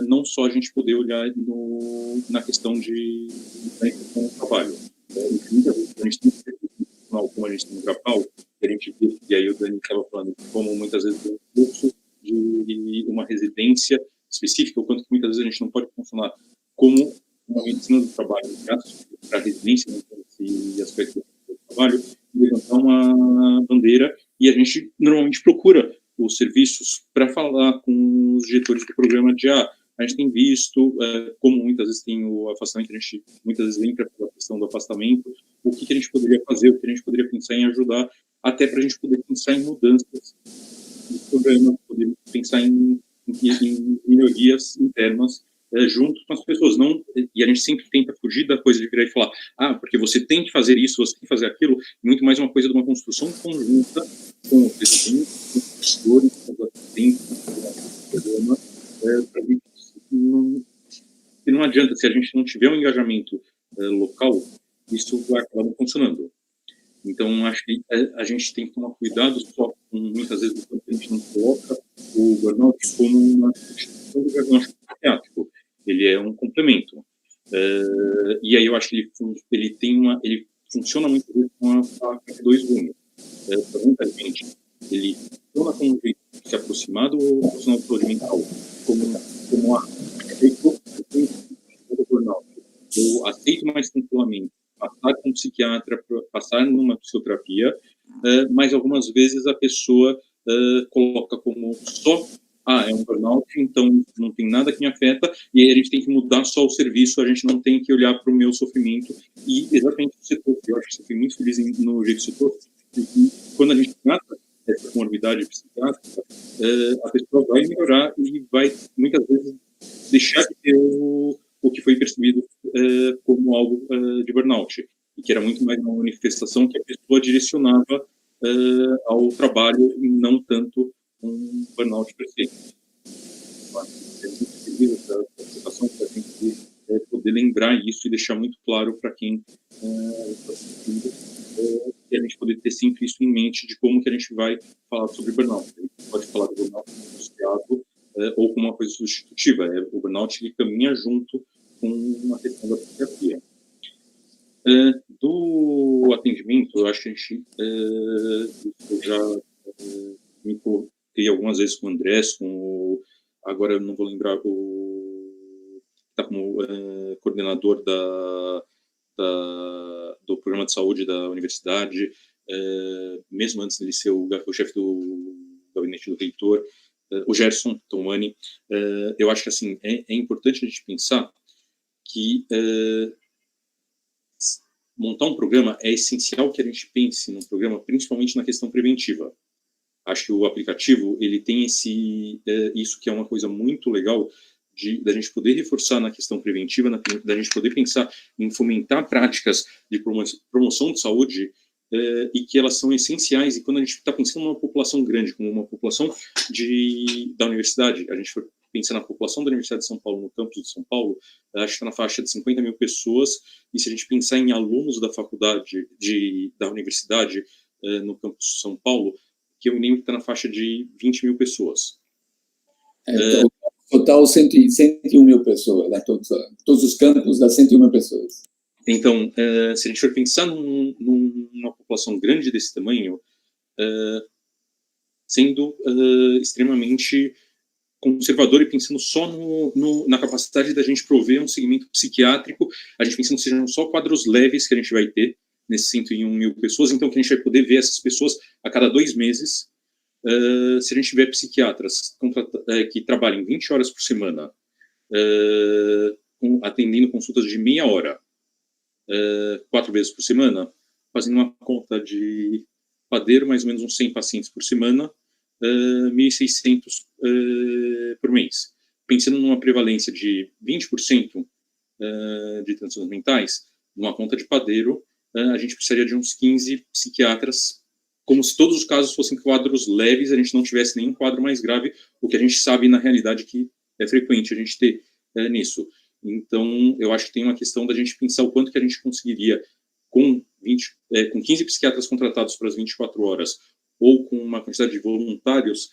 não só a gente poder olhar na questão da questão do trabalho. Muitas vezes a gente tem que ser como a gente tem no Grapal, a gente vê, e aí o Dani estava falando, como muitas vezes tem um fluxo de uma residência específica, o quanto que muitas vezes a gente não pode funcionar como uma medicina do trabalho, para a residência, nesse aspecto do trabalho, levantar uma bandeira, e a gente normalmente procura os serviços para falar com os diretores do programa de a gente tem visto, como muitas vezes tem o afastamento, a gente muitas vezes vem para a questão do afastamento, o que a gente poderia fazer, o que a gente poderia pensar em ajudar, até para a gente poder pensar em mudanças do programa, poder pensar em melhorias internas junto com as pessoas, não, e a gente sempre tenta fugir da coisa de virar e falar, porque você tem que fazer isso, você tem que fazer aquilo, muito mais uma coisa de uma construção conjunta com o presidente, com os gestores, com os assistentes do programa, para que não adianta, se a gente não tiver um engajamento local, isso vai acabar não funcionando. Então, acho que a gente tem que tomar cuidado só com, muitas vezes, a gente não coloca o burnout como uma substituição do diagnóstico psiquiátrico. Ele é um complemento. E aí eu acho que ele funciona muito bem com a faca de dois gumes. Para muita gente, ele funciona como um jeito de se aproximar do profissional de saúde mental, como eu burnout. Eu aceito mais tranquilamente passar com um psiquiatra, passar numa psicoterapia, mas algumas vezes a pessoa coloca como só é um burnout, então não tem nada que me afeta, e aí a gente tem que mudar só o serviço, a gente não tem que olhar para o meu sofrimento, e exatamente o que você trouxe, eu acho que você foi muito feliz no jeito que você trouxe, e quando a gente trata essa comorbidade psiquiátrica, a pessoa vai melhorar e vai, muitas vezes, deixar de ter o que foi percebido como algo de burnout, e que era muito mais uma manifestação que a pessoa direcionava ao trabalho e não tanto um burnout presente. É muito feliz essa participação para a gente poder lembrar isso e deixar muito claro para quem está assistindo, e a gente poder ter sempre isso em mente de como que a gente vai falar sobre burnout. A gente pode falar do burnout associado ou como uma coisa substitutiva. O burnout ele caminha junto com a questão da psiquiatria. Do atendimento, eu acho que a gente eu já me coloquei algumas vezes com o Andrés, agora eu não vou lembrar está como coordenador do programa de saúde da universidade, mesmo antes dele ser o chefe do gabinete do reitor, o Gerson Tomani. Eu acho que assim é importante a gente pensar que montar um programa é essencial que a gente pense num programa, principalmente na questão preventiva. Acho que o aplicativo ele tem isso que é uma coisa muito legal da gente poder reforçar na questão preventiva, da gente poder pensar em fomentar práticas de promoção de saúde e que elas são essenciais. E quando a gente está pensando numa população grande, como uma população da universidade, a gente for pensar na população da Universidade de São Paulo, no campus de São Paulo, acho que está na faixa de 50 mil pessoas, e se a gente pensar em alunos da faculdade, da universidade, no campus de São Paulo, que eu me lembro que está na faixa de 20 mil pessoas. Total 101 mil pessoas, né? Todos os campos dá 101 mil pessoas. Então, se a gente for pensar numa população grande desse tamanho, sendo extremamente conservador e pensando só na capacidade da gente prover um segmento psiquiátrico, a gente pensando que sejam só quadros leves que a gente vai ter nesses 101 mil pessoas, então que a gente vai poder ver essas pessoas a cada 2 meses, se a gente tiver psiquiatras que trabalhem 20 horas por semana, atendendo consultas de meia hora, 4 vezes por semana, fazendo uma conta de padeiro, mais ou menos uns 100 pacientes por semana, 1.600 por mês. Pensando numa prevalência de 20% de transtornos mentais, numa conta de padeiro, a gente precisaria de uns 15 psiquiatras, como se todos os casos fossem quadros leves, a gente não tivesse nenhum quadro mais grave, o que a gente sabe na realidade que é frequente a gente ter nisso. Então, eu acho que tem uma questão da gente pensar o quanto que a gente conseguiria, com 15 psiquiatras contratados para as 24 horas, ou com uma quantidade de voluntários,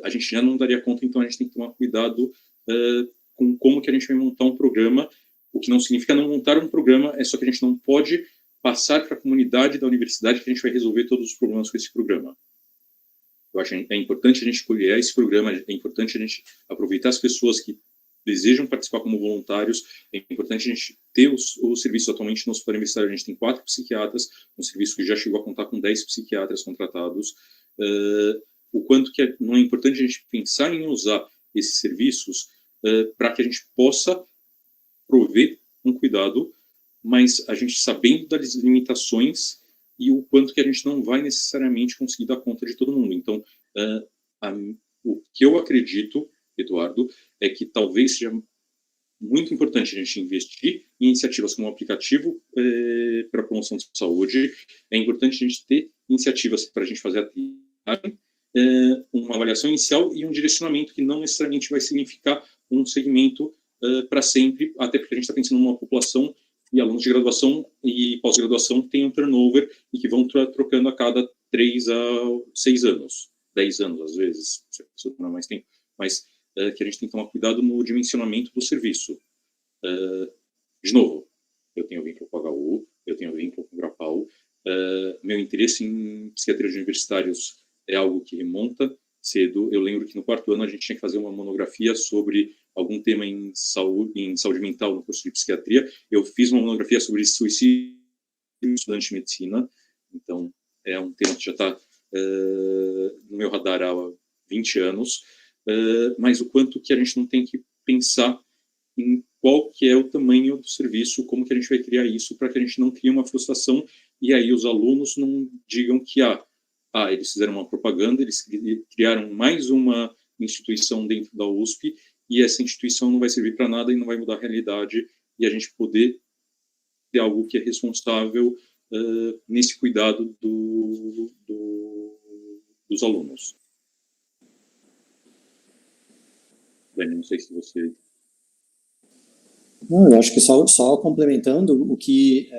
a gente já não daria conta, então a gente tem que tomar cuidado com como que a gente vai montar um programa, o que não significa não montar um programa, é só que a gente não pode passar para a comunidade da universidade que a gente vai resolver todos os problemas com esse programa. Eu acho que é importante a gente criar esse programa, é importante a gente aproveitar as pessoas que desejam participar como voluntários, é importante a gente ter os serviços. Atualmente no Hospital Universitário a gente tem 4 psiquiatras, um serviço que já chegou a contar com 10 psiquiatras contratados. O quanto que não é importante a gente pensar em usar esses serviços para que a gente possa prover um cuidado, mas a gente sabendo das limitações e o quanto que a gente não vai necessariamente conseguir dar conta de todo mundo. Então, o que eu acredito, Eduardo, é que talvez seja muito importante a gente investir em iniciativas como o aplicativo para a promoção de saúde. É importante a gente ter iniciativas para a gente fazer uma avaliação inicial e um direcionamento que não necessariamente vai significar um segmento para sempre, até porque a gente está pensando numa população e alunos de graduação e pós-graduação que tem um turnover e que vão trocando a cada 3 a 6 anos, 10 anos às vezes, se a pessoa não é mais tempo, mas que a gente tem que tomar cuidado no dimensionamento do serviço. De novo, eu tenho vínculo com a HU, eu tenho vínculo com o Grapal, meu interesse em psiquiatria de universitários é algo que remonta cedo. Eu lembro que no 4º ano a gente tinha que fazer uma monografia sobre algum tema em saúde mental no curso de psiquiatria. Eu fiz uma monografia sobre suicídio estudante de medicina, então é um tema que já está no meu radar há 20 anos, mas o quanto que a gente não tem que pensar em qual que é o tamanho do serviço, como que a gente vai criar isso para que a gente não crie uma frustração e aí os alunos não digam que eles fizeram uma propaganda, eles criaram mais uma instituição dentro da USP e essa instituição não vai servir para nada e não vai mudar a realidade, e a gente poder ter algo que é responsável nesse cuidado dos alunos. Dani, não sei se você... Não, eu acho que só complementando o que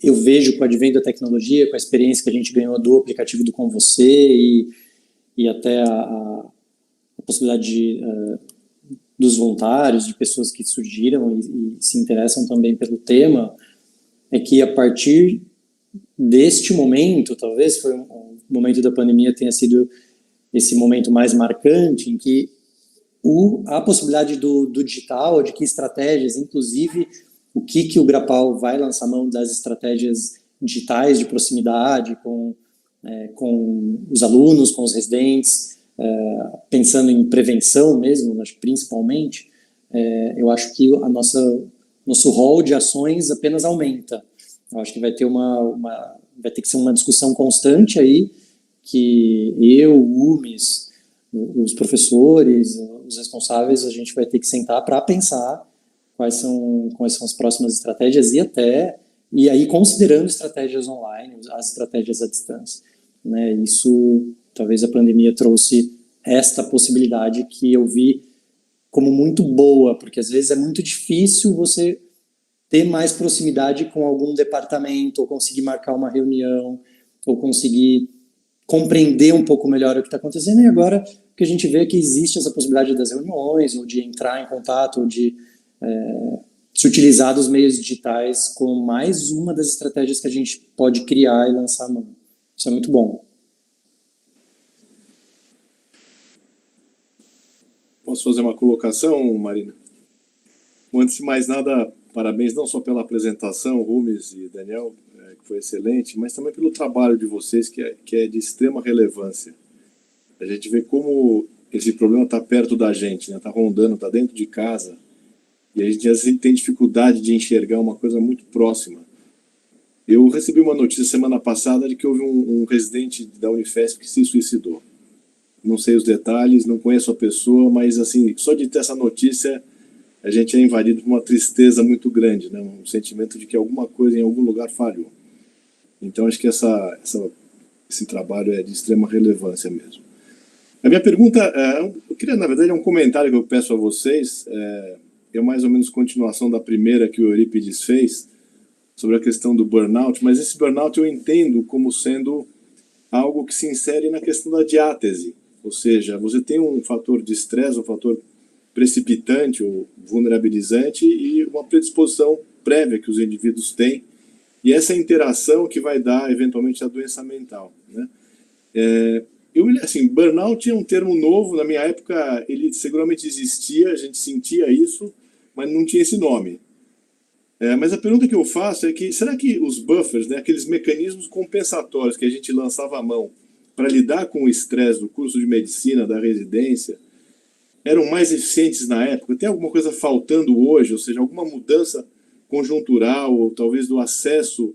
eu vejo com o advento da tecnologia, com a experiência que a gente ganhou do aplicativo do Com Você e até a possibilidade dos voluntários, de pessoas que surgiram e se interessam também pelo tema, é que a partir deste momento, talvez foi um momento da pandemia tenha sido esse momento mais marcante, em que a possibilidade do digital, de que estratégias, inclusive o que o Grapal vai lançar mão das estratégias digitais de proximidade com os alunos, com os residentes, pensando em prevenção mesmo, principalmente, eu acho que nosso rol de ações apenas aumenta. Eu acho que vai ter vai ter que ser uma discussão constante aí, que o UMES, os professores, os responsáveis, a gente vai ter que sentar para pensar quais são as próximas estratégias e aí considerando estratégias online, as estratégias à distância, né? Isso, talvez a pandemia trouxe esta possibilidade que eu vi como muito boa, porque às vezes é muito difícil você ter mais proximidade com algum departamento, ou conseguir marcar uma reunião, ou conseguir compreender um pouco melhor o que está acontecendo, e agora que a gente vê que existe essa possibilidade das reuniões, ou de entrar em contato, ou de se utilizar dos meios digitais como mais uma das estratégias que a gente pode criar e lançar a mão. Isso é muito bom. Posso fazer uma colocação, Marina? Antes de mais nada, parabéns não só pela apresentação, Rumes e Daniel, que foi excelente, mas também pelo trabalho de vocês, que é de extrema relevância. A gente vê como esse problema está perto da gente, né? Está rondando, está dentro de casa, e a gente às vezes tem dificuldade de enxergar uma coisa muito próxima. Eu recebi uma notícia semana passada de que houve um residente da Unifesp que se suicidou. Não sei os detalhes, não conheço a pessoa, mas assim, só de ter essa notícia, a gente é invadido por uma tristeza muito grande, né? Um sentimento de que alguma coisa em algum lugar falhou. Então, acho que esse trabalho é de extrema relevância mesmo. A minha pergunta, eu queria, na verdade, um comentário que eu peço a vocês, é mais ou menos continuação da primeira que o Eurípides fez, sobre a questão do burnout, mas esse burnout eu entendo como sendo algo que se insere na questão da diátese, ou seja, você tem um fator de estresse, um fator precipitante ou vulnerabilizante e uma predisposição prévia que os indivíduos têm, e essa interação que vai dar, eventualmente, a doença mental, né? assim, burnout é um termo novo, na minha época ele seguramente existia, a gente sentia isso, mas não tinha esse nome. Mas a pergunta que eu faço é que, será que os buffers, né, aqueles mecanismos compensatórios que a gente lançava a mão para lidar com o estresse do curso de medicina, da residência, eram mais eficientes na época? Tem alguma coisa faltando hoje, ou seja, alguma mudança conjuntural, ou talvez do acesso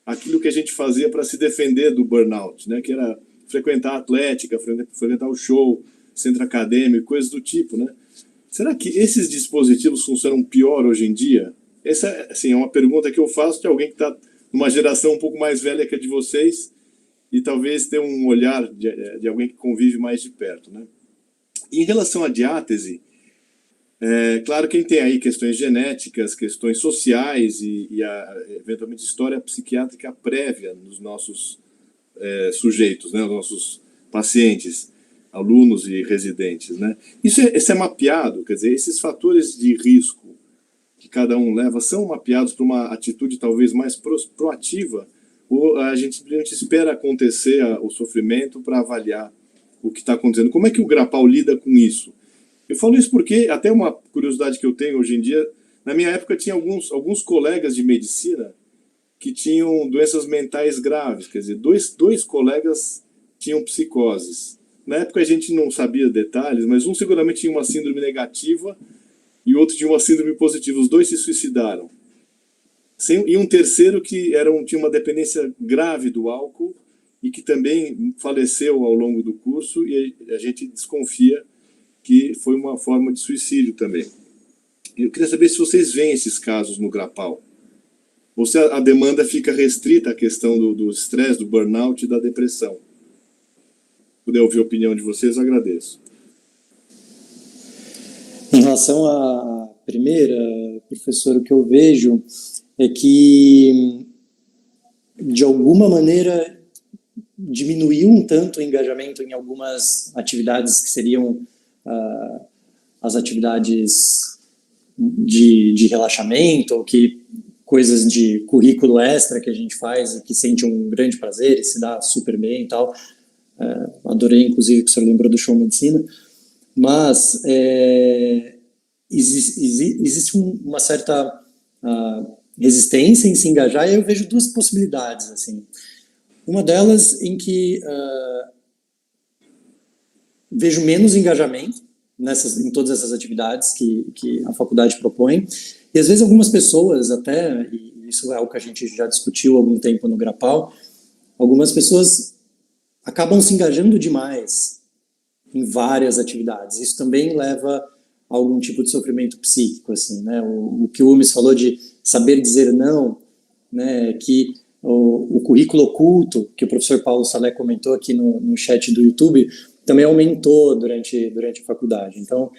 àquilo que a gente fazia para se defender do burnout, né, que era frequentar a atlética, frequentar o show, centro acadêmico, coisas do tipo, né? Será que esses dispositivos funcionam pior hoje em dia? Essa, assim, é uma pergunta que eu faço de alguém que está numa geração um pouco mais velha que a de vocês e talvez tenha um olhar de alguém que convive mais de perto, né? Em relação à diátese, claro que tem aí questões genéticas, questões sociais e eventualmente história psiquiátrica prévia nos nossos sujeitos, né, os nossos pacientes, alunos e residentes, né? Isso é mapeado, quer dizer, esses fatores de risco que cada um leva são mapeados para uma atitude talvez mais proativa, ou a gente simplesmente espera acontecer o sofrimento para avaliar o que está acontecendo? Como é que o Grapal lida com isso? Eu falo isso porque, até uma curiosidade que eu tenho hoje em dia, na minha época tinha alguns colegas de medicina que tinham doenças mentais graves, quer dizer, dois colegas tinham psicoses. Na época a gente não sabia detalhes, mas um seguramente tinha uma síndrome negativa e o outro tinha uma síndrome positiva. Os dois se suicidaram. E um terceiro que tinha uma dependência grave do álcool e que também faleceu ao longo do curso, e a gente desconfia que foi uma forma de suicídio também. Eu queria saber se vocês veem esses casos no Grapal. Ou se a demanda fica restrita à questão do estresse, do burnout e da depressão. Se puder ouvir a opinião de vocês, agradeço. Em relação à primeira, professor, o que eu vejo é que, de alguma maneira, diminuiu um tanto o engajamento em algumas atividades que seriam as atividades de relaxamento, ou coisas de currículo extra que a gente faz e que sente um grande prazer e se dá super bem e tal. Adorei, inclusive, que o senhor lembrou do show medicina. Mas existe uma certa resistência em se engajar, e eu vejo duas possibilidades. Assim. Uma delas em que vejo menos engajamento em todas essas atividades que a faculdade propõe, e às vezes algumas pessoas até, e isso é algo que a gente já discutiu há algum tempo no Grapal, algumas pessoas acabam se engajando demais em várias atividades. Isso também leva a algum tipo de sofrimento psíquico, assim, né? O que o Umes falou de saber dizer não, né? Que o currículo oculto, que o professor Paulo Salé comentou aqui no chat do YouTube, também aumentou durante a faculdade. Então,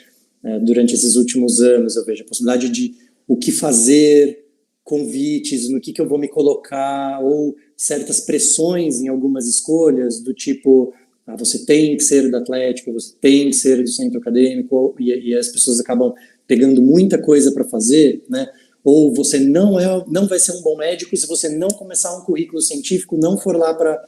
durante esses últimos anos, eu vejo a possibilidade de o que fazer, convites, no que eu vou me colocar, ou certas pressões em algumas escolhas, do tipo, você tem que ser da Atlética, você tem que ser do centro acadêmico, e as pessoas acabam pegando muita coisa para fazer, né? Ou você não vai ser um bom médico se você não começar um currículo científico, não for lá para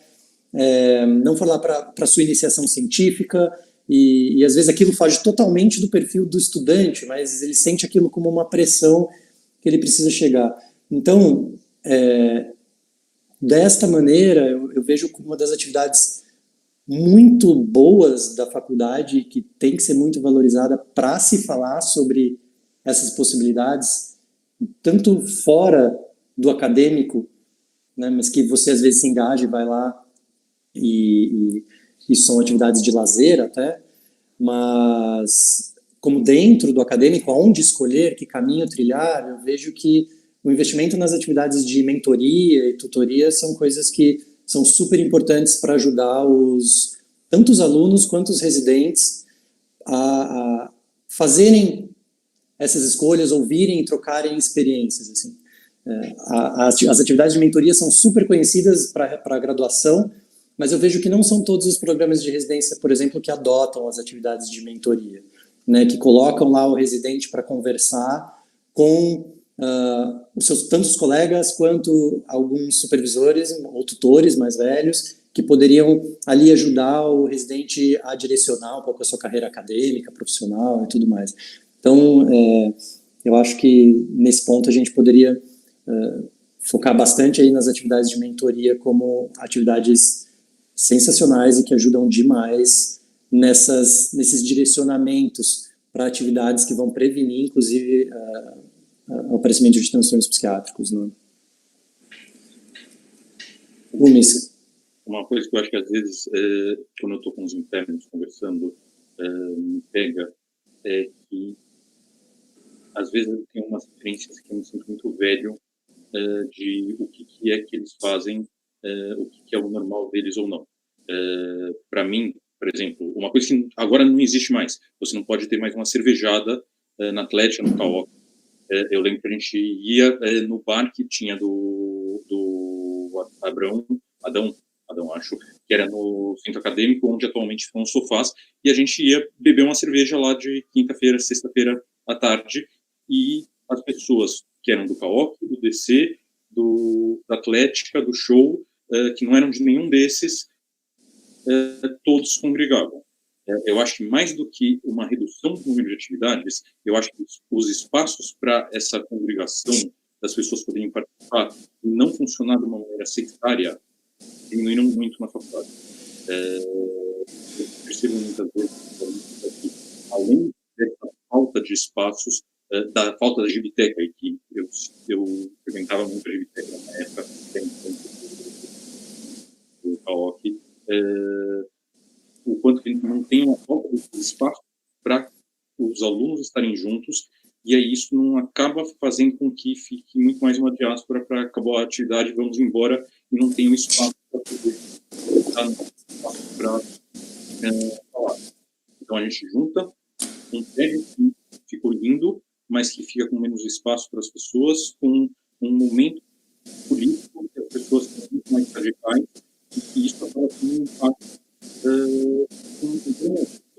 sua iniciação científica, e às vezes aquilo foge totalmente do perfil do estudante, mas ele sente aquilo como uma pressão que ele precisa chegar. Então, desta maneira, eu vejo como uma das atividades muito boas da faculdade, que tem que ser muito valorizada para se falar sobre essas possibilidades, tanto fora do acadêmico, né, mas que você às vezes se engaja e vai lá, e são atividades de lazer até, mas como dentro do acadêmico, aonde escolher, que caminho trilhar, eu vejo que o investimento nas atividades de mentoria e tutoria são coisas que são super importantes para ajudar tanto os alunos quanto os residentes a fazerem essas escolhas, ouvirem e trocarem experiências. Assim. As atividades de mentoria são super conhecidas para a graduação, mas eu vejo que não são todos os programas de residência, por exemplo, que adotam as atividades de mentoria, né, que colocam lá o residente para conversar com os seus tantos colegas quanto alguns supervisores ou tutores mais velhos, que poderiam ali ajudar o residente a direcionar um pouco a sua carreira acadêmica, profissional e tudo mais. Então, eu acho que nesse ponto a gente poderia focar bastante aí nas atividades de mentoria como atividades sensacionais e que ajudam demais nesses direcionamentos para atividades que vão prevenir, inclusive, o aparecimento de transtornos psiquiátricos. Né? Uma coisa que eu acho que às vezes, quando eu estou com os internos conversando, me pega, é que às vezes eu tenho umas referências que eu me sinto muito velho de o que é que eles fazem, o que é o normal deles ou não. Para mim, por exemplo, uma coisa que agora não existe mais, você não pode ter mais uma cervejada na Atlética, no Caoc. Eu lembro que a gente ia no bar que tinha do Adão, acho, que era no centro acadêmico, onde atualmente ficam os sofás, e a gente ia beber uma cerveja lá de quinta-feira, sexta-feira à tarde, e as pessoas que eram do CAOC, do DC, da Atlética, do Show, que não eram de nenhum desses, todos congregavam. Eu acho que mais do que uma redução do número de atividades, eu acho que os espaços para essa congregação das pessoas poderem participar e não funcionar de uma maneira sectária diminuíram muito na faculdade. Eu percebo muitas vezes que, além dessa falta de espaços, da falta da gibiteca, e que eu frequentava muito a gibiteca na época do CAOC, o quanto que não tem uma falta de espaço para os alunos estarem juntos, e aí isso não acaba fazendo com que fique muito mais uma diáspora para acabar a atividade, vamos embora, e não tem um espaço para poder estar falar. Então a gente junta um prédio que ficou lindo, mas que fica com menos espaço para as pessoas, com um momento político que as pessoas são muito mais radicais, e que isso acaba tendo um impacto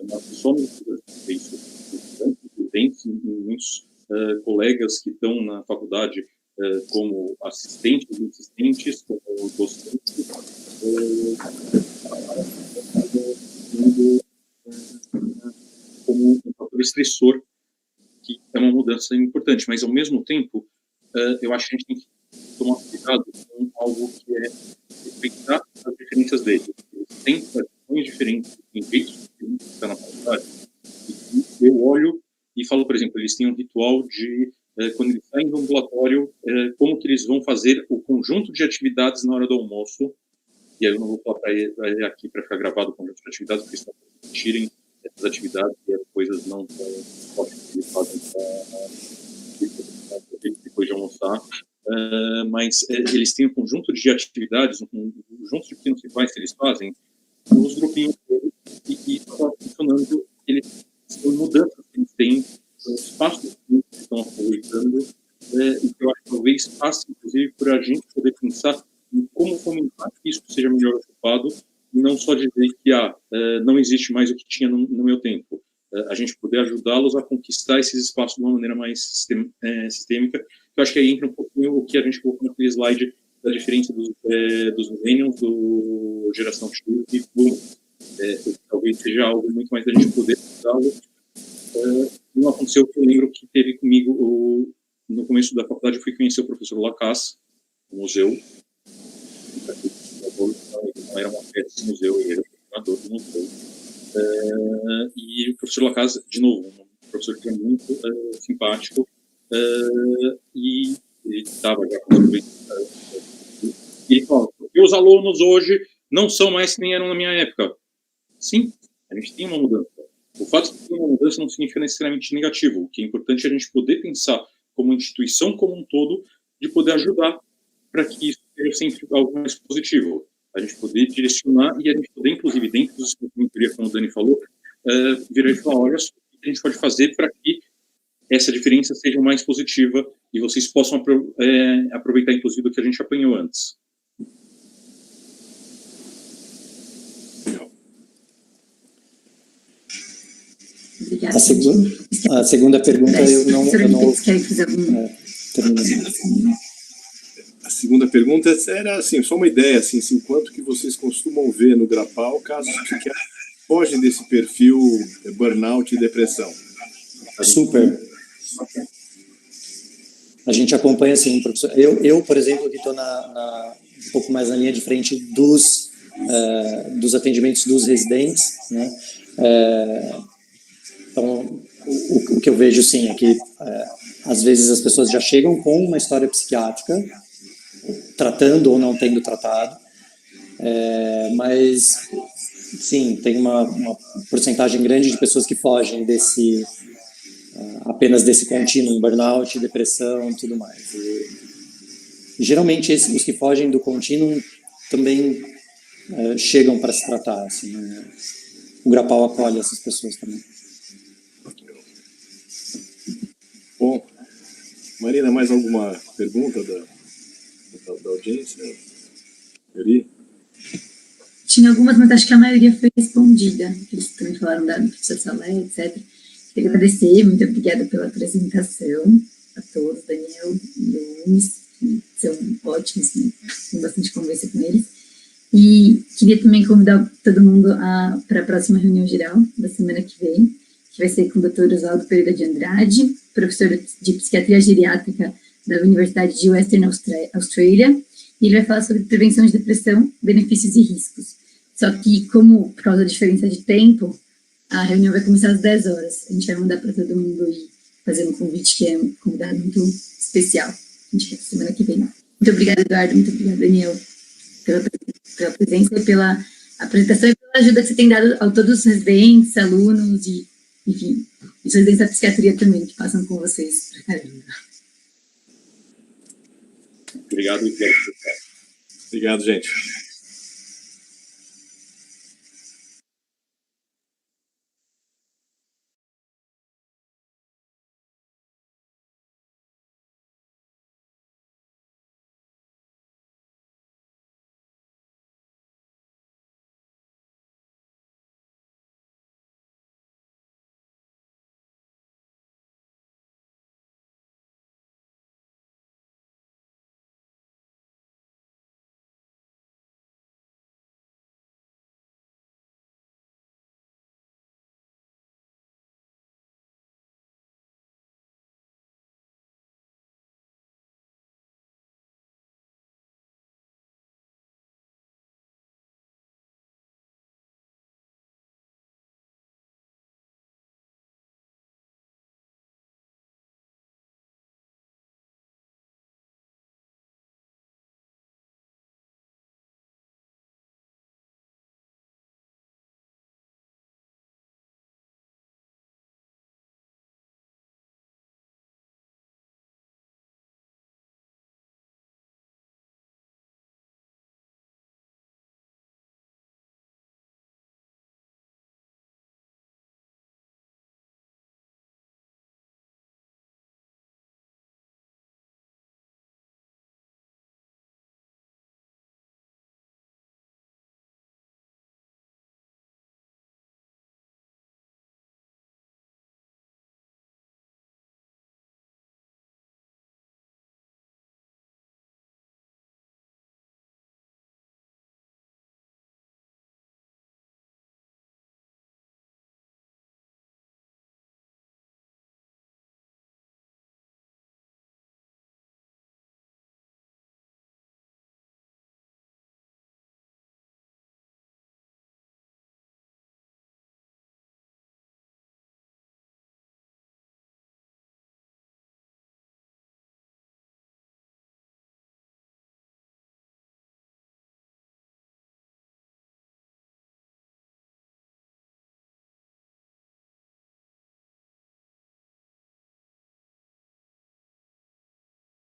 nós somos estudantes, muitos colegas que estão na faculdade como assistentes, assistentes, como docentes, como um fator estressor, que é uma mudança importante, mas ao mesmo tempo eu acho que a gente tem que tomar cuidado com algo que é respeitar as diferenças deles. Eles têm tradições diferentes, têm jeitos diferentes de estar na faculdade. E eu olho e falo, por exemplo, eles têm um ritual de, quando eles saem do ambulatório, como que eles vão fazer o conjunto de atividades na hora do almoço. E aí eu não vou falar para ele aqui para ficar gravado o conjunto de atividades, porque senão eles tirem essas atividades e as coisas não podem que eles fazem depois de almoçar. Mas eles têm um conjunto de atividades, um conjunto de pequenos rituais que eles fazem, nos grupinhos deles, e isso está funcionando. Eles são mudanças que eles têm, espaços que estão aproveitando, e que eu acho que talvez passe, inclusive, por a gente poder pensar em como fomentar que isso seja melhor ocupado, e não só dizer que não existe mais o que tinha no meu tempo. A gente poder ajudá-los a conquistar esses espaços de uma maneira mais sistêmica. Eu acho que aí entra um pouquinho o que a gente colocou naquele slide da diferença dos millennials, do geração X e Boom. Talvez seja algo muito mais da gente poder ajudá-lo. Não aconteceu o que eu lembro que teve comigo no começo da faculdade. Eu fui conhecer o professor Lacasse no museu. Não era uma peça do museu, ele era o coordenador do museu. E o professor Lacasse, de novo, um professor que é muito simpático, e ele estava já com e ele falou, porque os alunos hoje não são mais que nem eram na minha época. Sim, a gente tem uma mudança. O fato de ter uma mudança não significa necessariamente negativo. O que é importante é a gente poder pensar como instituição como um todo, de poder ajudar para que isso seja sempre algo mais positivo. A gente poder direcionar e a gente poder, inclusive, dentro dos mentoria, como o Dani falou, virar e falar, olha só, o que a gente pode fazer para que essa diferença seja mais positiva e vocês possam aproveitar, inclusive, do que a gente apanhou antes. Obrigada. A segunda pergunta eu não Querem fazer alguma... A segunda pergunta era assim, só uma ideia, assim, o quanto que vocês costumam ver no Grapal casos que fogem desse perfil burnout e depressão. Super. A gente acompanha, assim, professor. Eu por exemplo, que estou um pouco mais na linha de frente dos atendimentos dos residentes, né? Então, o que eu vejo, sim, é que às vezes as pessoas já chegam com uma história psiquiátrica, tratando ou não tendo tratado, mas, sim, tem uma porcentagem grande de pessoas que fogem apenas desse contínuo, burnout, depressão e tudo mais. E geralmente os que fogem do contínuo também chegam para se tratar, assim, né? O Grapal acolhe essas pessoas também. Bom, Marina, mais alguma pergunta da audiência? Yuri? Tinha algumas, mas acho que a maioria foi respondida. Eles também falaram da professora Salé, etc. Queria agradecer, muito obrigada pela apresentação a todos, Daniel e o Unis, que são ótimos, né? Tenho bastante conversa com eles. E queria também convidar todo mundo para a próxima reunião geral da semana que vem, que vai ser com o Dr. Oswaldo Pereira de Andrade, professor de Psiquiatria Geriátrica da Universidade de Western Australia, e ele vai falar sobre prevenção de depressão, benefícios e riscos. Só que, como, por causa da diferença de tempo, a reunião vai começar às 10 horas. A gente vai mandar para todo mundo ir fazer um convite, que é um convidado muito especial. A gente quer semana que vem. Muito obrigada, Eduardo. Muito obrigada, Daniel, pela presença e pela apresentação e pela ajuda que você tem dado a todos os residentes, alunos e, enfim, os residentes da psiquiatria também, que passam com vocês. Obrigado, Obrigado, gente.